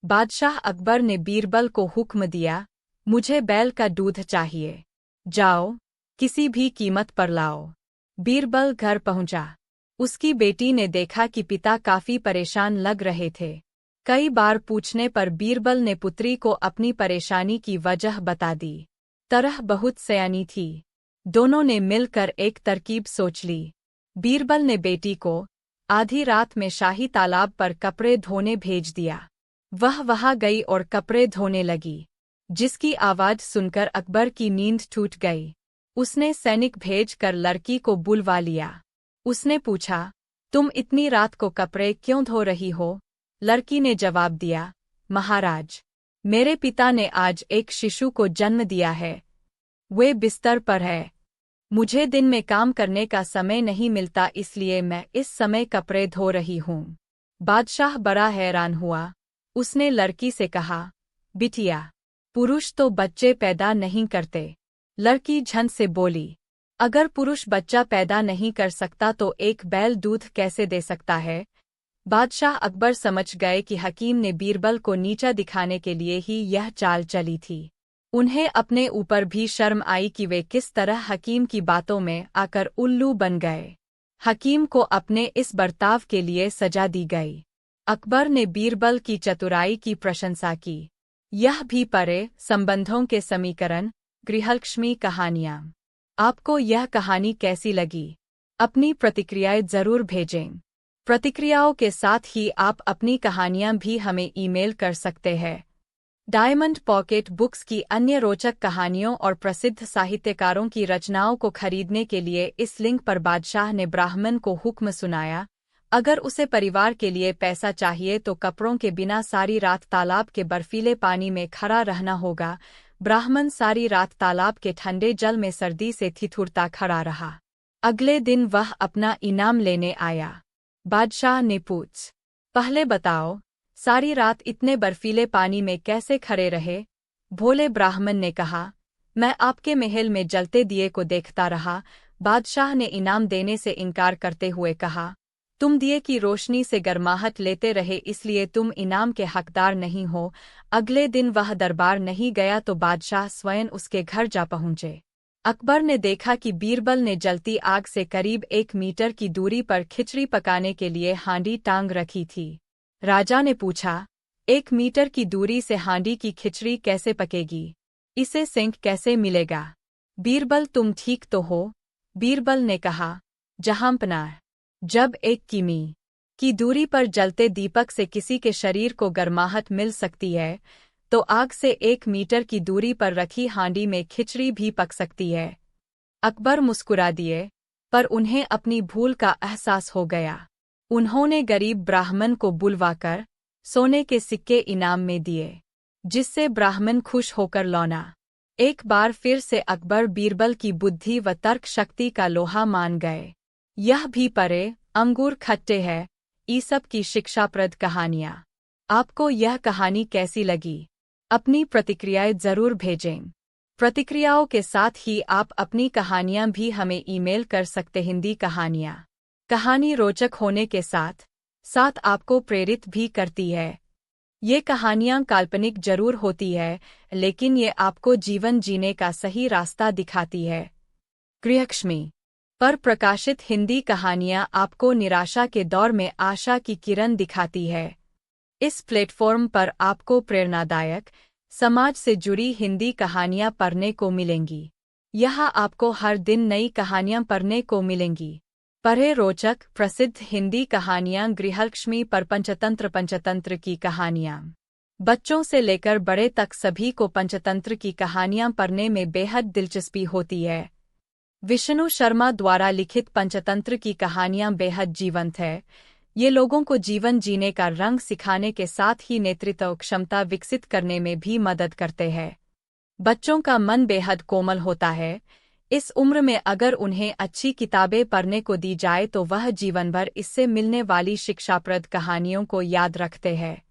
बादशाह अकबर ने बीरबल को हुक्म दिया, मुझे बैल का दूध चाहिए। जाओ, किसी भी कीमत पर लाओ। बीरबल घर पहुंचा। उसकी बेटी ने देखा कि पिता काफी परेशान लग रहे थे। कई बार पूछने पर बीरबल ने पुत्री को अपनी परेशानी की वजह बता दी। तरह बहुत सयानी थी। दोनों ने मिलकर एक तरकीब सोच ली। बीरबल ने बेटी को आधी रात में शाही तालाब पर कपड़े धोने भेज दिया। वह वहां गई और कपड़े धोने लगी, जिसकी आवाज सुनकर अकबर की नींद टूट गई। उसने सैनिक भेजकर लड़की को बुलवा लिया। उसने पूछा, तुम इतनी रात को कपड़े क्यों धो रही हो? लड़की ने जवाब दिया, महाराज, मेरे पिता ने आज एक शिशु को जन्म दिया है। वे बिस्तर पर है। मुझे दिन में काम करने का समय नहीं मिलता, इसलिए मैं इस समय कपड़े धो रही हूँ। बादशाह बड़ा हैरान हुआ। उसने लड़की से कहा, बिटिया, पुरुष तो बच्चे पैदा नहीं करते। लड़की झंझ से बोली, अगर पुरुष बच्चा पैदा नहीं कर सकता तो एक बैल दूध कैसे दे सकता है? बादशाह अकबर समझ गए कि हकीम ने बीरबल को नीचा दिखाने के लिए ही यह चाल चली थी। उन्हें अपने ऊपर भी शर्म आई कि वे किस तरह हकीम की बातों में आकर उल्लू बन गए। हकीम को अपने इस बर्ताव के लिए सजा दी गई। अकबर ने बीरबल की चतुराई की प्रशंसा की। यह भी पढ़े संबंधों के समीकरण गृहलक्ष्मी कहानियाँ। आपको यह कहानी कैसी लगी? अपनी प्रतिक्रियाएं जरूर भेजें। प्रतिक्रियाओं के साथ ही आप अपनी कहानियां भी हमें ईमेल कर सकते हैं। डायमंड पॉकेट बुक्स की अन्य रोचक कहानियों और प्रसिद्ध साहित्यकारों की रचनाओं को खरीदने के लिए इस लिंक पर बादशाह ने ब्राह्मण को हुक्म सुनाया। अगर उसे परिवार के लिए पैसा चाहिए तो कपड़ों के बिना सारी रात तालाब के बर्फीले पानी में खड़ा रहना होगा। ब्राह्मण सारी रात तालाब के ठंडे जल में सर्दी से ठिठुरता खड़ा रहा। अगले दिन वह अपना इनाम लेने आया। बादशाह ने पूछ, पहले बताओ, सारी रात इतने बर्फीले पानी में कैसे खड़े रहे? भोले ब्राह्मण ने कहा, मैं आपके महल में जलते दिए को देखता रहा। बादशाह ने इनाम देने से इनकार करते हुए कहा, तुम दिए की रोशनी से गर्माहट लेते रहे, इसलिए तुम इनाम के हकदार नहीं हो। अगले दिन वह दरबार नहीं गया तो बादशाह स्वयं उसके घर जा पहुंचे। अकबर ने देखा कि बीरबल ने जलती आग से करीब 1 मीटर की दूरी पर खिचड़ी पकाने के लिए हांडी टांग रखी थी। राजा ने पूछा, 1 मीटर की दूरी से हांडी की खिचड़ी कैसे पकेगी? इसे सेंक कैसे मिलेगा? बीरबल, तुम ठीक तो हो? बीरबल ने कहा, जहांपनाह, जब 1 किमी की दूरी पर जलते दीपक से किसी के शरीर को गर्माहट मिल सकती है, तो आग से 1 मीटर की दूरी पर रखी हांडी में खिचड़ी भी पक सकती है। अकबर मुस्कुरा दिए, पर उन्हें अपनी भूल का एहसास हो गया। उन्होंने गरीब ब्राह्मण को बुलवाकर सोने के सिक्के इनाम में दिए, जिससे ब्राह्मण खुश होकर लौटा। एक बार फिर से अकबर बीरबल की बुद्धि व तर्क शक्ति का लोहा मान गए। यह भी पढ़े अंगूर खट्टे हैं, ईसप की शिक्षाप्रद कहानियाँ। आपको यह कहानी कैसी लगी? अपनी प्रतिक्रियाएं जरूर भेजें। प्रतिक्रियाओं के साथ ही आप अपनी कहानियां भी हमें ईमेल कर सकते। हिंदी कहानियां कहानी रोचक होने के साथ साथ आपको प्रेरित भी करती है। ये कहानियां काल्पनिक जरूर होती है, लेकिन ये आपको जीवन जीने का सही रास्ता दिखाती है। गृहलक्ष्मी पर प्रकाशित हिंदी कहानियां आपको निराशा के दौर में आशा की किरण दिखाती है। इस प्लेटफॉर्म पर आपको प्रेरणादायक, समाज से जुड़ी हिंदी कहानियां पढ़ने को मिलेंगी। यहाँ आपको हर दिन नई कहानियां पढ़ने को मिलेंगी। पढ़े रोचक प्रसिद्ध हिंदी कहानियां गृहलक्ष्मी पर पंचतंत्र की कहानियां। बच्चों से लेकर बड़े तक सभी को पंचतंत्र की कहानियां पढ़ने में बेहद दिलचस्पी होती है। विष्णु शर्मा द्वारा लिखित पंचतंत्र की कहानियां बेहद जीवंत है। ये लोगों को जीवन जीने का रंग सिखाने के साथ ही नेतृत्व क्षमता विकसित करने में भी मदद करते हैं। बच्चों का मन बेहद कोमल होता है। इस उम्र में अगर उन्हें अच्छी किताबें पढ़ने को दी जाए तो वह जीवन भर इससे मिलने वाली शिक्षाप्रद कहानियों को याद रखते हैं।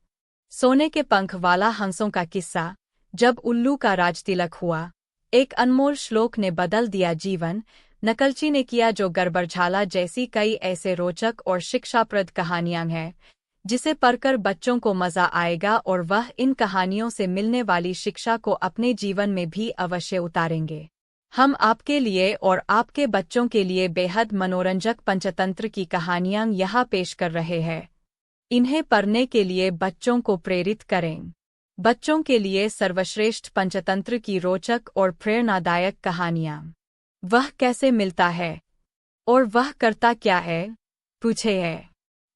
सोने के पंख वाला हंसों का किस्सा। जब उल्लू का राजतिलक हुआ, एक अनमोल श्लोक ने बदल दिया जीवन। नकलची ने किया जो गड़बड़झाला जैसी कई ऐसे रोचक और शिक्षाप्रद कहानियां हैं जिसे पढ़कर बच्चों को मजा आएगा और वह इन कहानियों से मिलने वाली शिक्षा को अपने जीवन में भी अवश्य उतारेंगे। हम आपके लिए और आपके बच्चों के लिए बेहद मनोरंजक पंचतंत्र की कहानियां यहाँ पेश कर रहे हैं। इन्हें पढ़ने के लिए बच्चों को प्रेरित करें। बच्चों के लिए सर्वश्रेष्ठ पंचतंत्र की रोचक और प्रेरणादायक कहानियां। वह कैसे मिलता है और वह करता क्या है? पूछे है।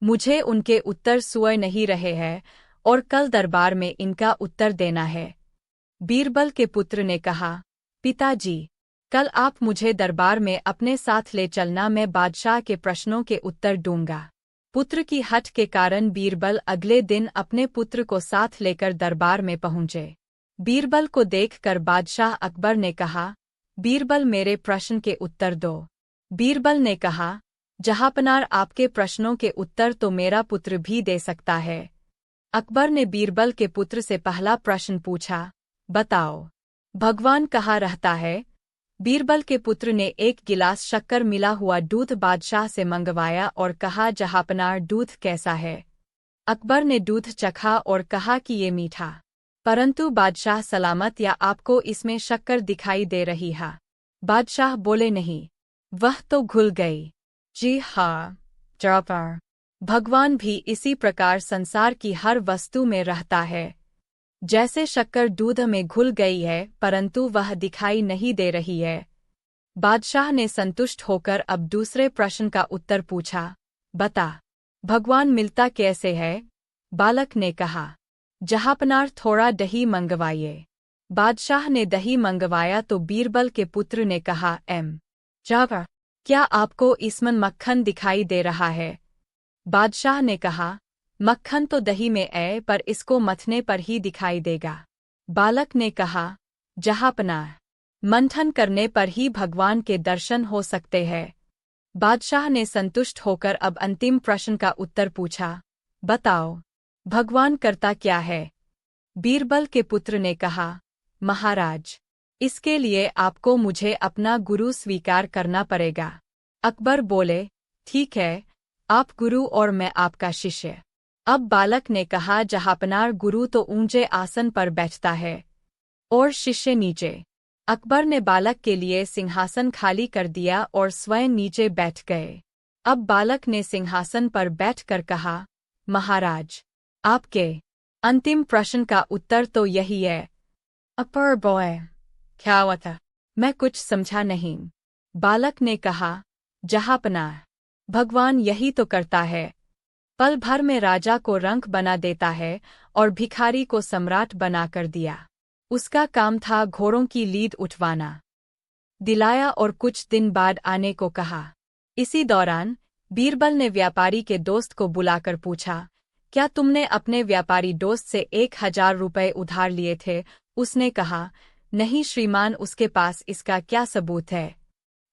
मुझे उनके उत्तर सुअ नहीं रहे हैं और कल दरबार में इनका उत्तर देना है। बीरबल के पुत्र ने कहा, पिताजी, कल आप मुझे दरबार में अपने साथ ले चलना, मैं बादशाह के प्रश्नों के उत्तर दूंगा। पुत्र की हठ के कारण बीरबल अगले दिन अपने पुत्र को साथ लेकर दरबार में पहुंचे। बीरबल को देखकर बादशाह अकबर ने कहा, बीरबल मेरे प्रश्न के उत्तर दो। बीरबल ने कहा, जहांपनार आपके प्रश्नों के उत्तर तो मेरा पुत्र भी दे सकता है। अकबर ने बीरबल के पुत्र से पहला प्रश्न पूछा, बताओ, भगवान कहाँ रहता है? बीरबल के पुत्र ने एक गिलास शक्कर मिला हुआ दूध बादशाह से मंगवाया और कहा, जहांपनार दूध कैसा है? अकबर ने दूध चखा और कहा कि ये मीठा, परंतु बादशाह सलामत या आपको इसमें शक्कर दिखाई दे रही है? बादशाह बोले, नहीं, वह तो घुल गई। जी हाँ, जरापर। भगवान भी इसी प्रकार संसार की हर वस्तु में रहता है। जैसे शक्कर दूध में घुल गई है परंतु वह दिखाई नहीं दे रही है। बादशाह ने संतुष्ट होकर अब दूसरे प्रश्न का उत्तर पूछा, बता, भगवान मिलता कैसे है? बालक ने कहा, जहांपनार थोड़ा दही मंगवाइए। बादशाह ने दही मंगवाया तो बीरबल के पुत्र ने कहा, जापर, क्या आपको इसमें मक्खन दिखाई दे रहा है? बादशाह ने कहा, मक्खन तो दही में है पर इसको मथने पर ही दिखाई देगा। बालक ने कहा, जहांपनार, मंथन करने पर ही भगवान के दर्शन हो सकते हैं। बादशाह ने संतुष्ट होकर अब अंतिम प्रश्न का उत्तर पूछा, बताओ, भगवान करता क्या है? बीरबल के पुत्र ने कहा, महाराज, इसके लिए आपको मुझे अपना गुरु स्वीकार करना पड़ेगा। अकबर बोले, ठीक है, आप गुरु और मैं आपका शिष्य। अब बालक ने कहा, जहांपनार, गुरु तो ऊंचे आसन पर बैठता है और शिष्य नीचे। अकबर ने बालक के लिए सिंहासन खाली कर दिया और स्वयं नीचे बैठ गए। अब बालक ने सिंहासन पर बैठकर कहा, महाराज, आपके अंतिम प्रश्न का उत्तर तो यही है। अपर बॉय, क्या हुआ था? मैं कुछ समझा नहीं। बालक ने कहा, जहांपनार, भगवान यही तो करता है। पल भर में राजा को रंक बना देता है और भिखारी को सम्राट बनाकर दिया। उसका काम था घोड़ों की लीद उठवाना। दिलाया और कुछ दिन बाद आने को कहा। इसी दौरान बीरबल ने व्यापारी के दोस्त को बुलाकर पूछा, क्या तुमने अपने व्यापारी दोस्त से 1000 रुपये उधार लिए थे? उसने कहा, नहीं श्रीमान, उसके पास इसका क्या सबूत है?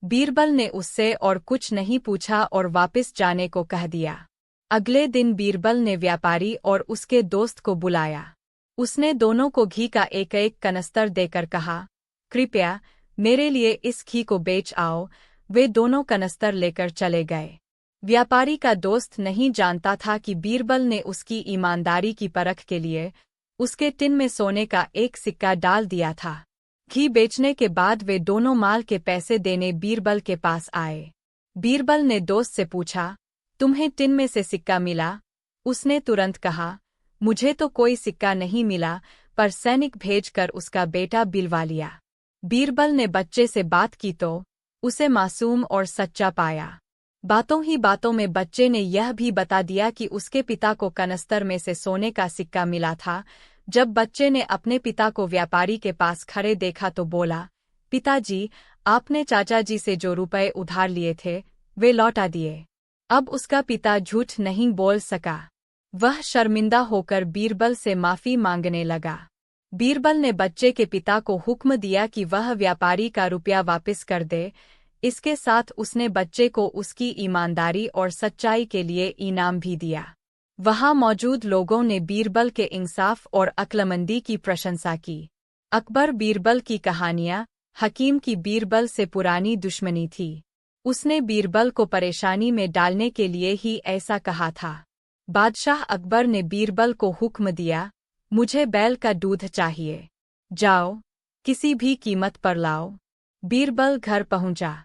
बीरबल ने उससे और कुछ नहीं पूछा और वापस जाने को कह दिया। अगले दिन बीरबल ने व्यापारी और उसके दोस्त को बुलाया। उसने दोनों को घी का एक एक कनस्तर देकर कहा, कृपया मेरे लिए इस घी को बेच आओ। वे दोनों कनस्तर लेकर चले गए। व्यापारी का दोस्त नहीं जानता था कि बीरबल ने उसकी ईमानदारी की परख के लिए उसके टिन में सोने का एक सिक्का डाल दिया था। घी बेचने के बाद वे दोनों माल के पैसे देने बीरबल के पास आए। बीरबल ने दोस्त से पूछा, तुम्हें टिन में से सिक्का मिला? उसने तुरंत कहा, मुझे तो कोई सिक्का नहीं मिला, पर सैनिक भेजकर उसका बेटा बिलवा लिया। बीरबल ने बच्चे से बात की तो उसे मासूम और सच्चा पाया। बातों ही बातों में बच्चे ने यह भी बता दिया कि उसके पिता को कनस्तर में से सोने का सिक्का मिला था। जब बच्चे ने अपने पिता को व्यापारी के पास खड़े देखा तो बोला, पिताजी, आपने चाचा जी से जो रुपए उधार लिए थे वे लौटा दिए। अब उसका पिता झूठ नहीं बोल सका। वह शर्मिंदा होकर बीरबल से माफी मांगने लगा। बीरबल ने बच्चे के पिता को हुक्म दिया कि वह व्यापारी का रुपया वापस कर दे। इसके साथ उसने बच्चे को उसकी ईमानदारी और सच्चाई के लिए इनाम भी दिया। वहां मौजूद लोगों ने बीरबल के इंसाफ और अक्लमंदी की प्रशंसा की। अकबर बीरबल की कहानियां। हकीम की बीरबल से पुरानी दुश्मनी थी। उसने बीरबल को परेशानी में डालने के लिए ही ऐसा कहा था। बादशाह अकबर ने बीरबल को हुक्म दिया, मुझे बैल का दूध चाहिए। जाओ, किसी भी कीमत पर लाओ। बीरबल घर पहुंचा।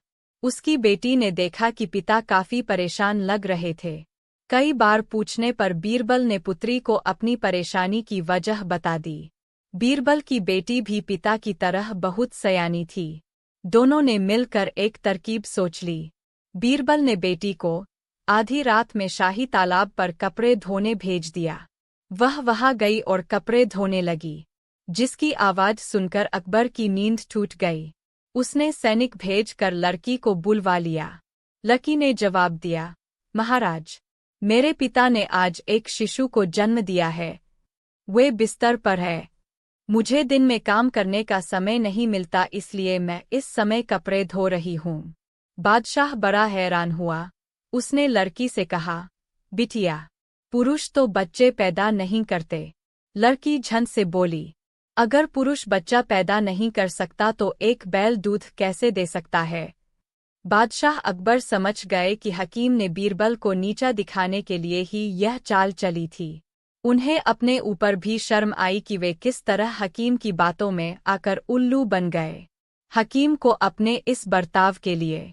उसकी बेटी ने देखा कि पिता काफी परेशान लग रहे थे। कई बार पूछने पर बीरबल ने पुत्री को अपनी परेशानी की वजह बता दी। बीरबल की बेटी भी पिता की तरह बहुत सयानी थी। दोनों ने मिलकर एक तरकीब सोच ली। बीरबल ने बेटी को आधी रात में शाही तालाब पर कपड़े धोने भेज दिया। वह वहां गई और कपड़े धोने लगी। जिसकी आवाज सुनकर अकबर की नींद टूट गई। उसने सैनिक भेजकर लड़की को बुलवा लिया। लड़की ने जवाब दिया, महाराज, मेरे पिता ने आज एक शिशु को जन्म दिया है। वे बिस्तर पर है। मुझे दिन में काम करने का समय नहीं मिलता, इसलिए मैं इस समय कपड़े धो रही हूँ। बादशाह बड़ा हैरान हुआ। उसने लड़की से कहा, बिटिया, पुरुष तो बच्चे पैदा नहीं करते। लड़की झन से बोली, अगर पुरुष बच्चा पैदा नहीं कर सकता तो एक बैल दूध कैसे दे सकता है? बादशाह अकबर समझ गए कि हकीम ने बीरबल को नीचा दिखाने के लिए ही यह चाल चली थी। उन्हें अपने ऊपर भी शर्म आई कि वे किस तरह हकीम की बातों में आकर उल्लू बन गए। हकीम को अपने इस बर्ताव के लिए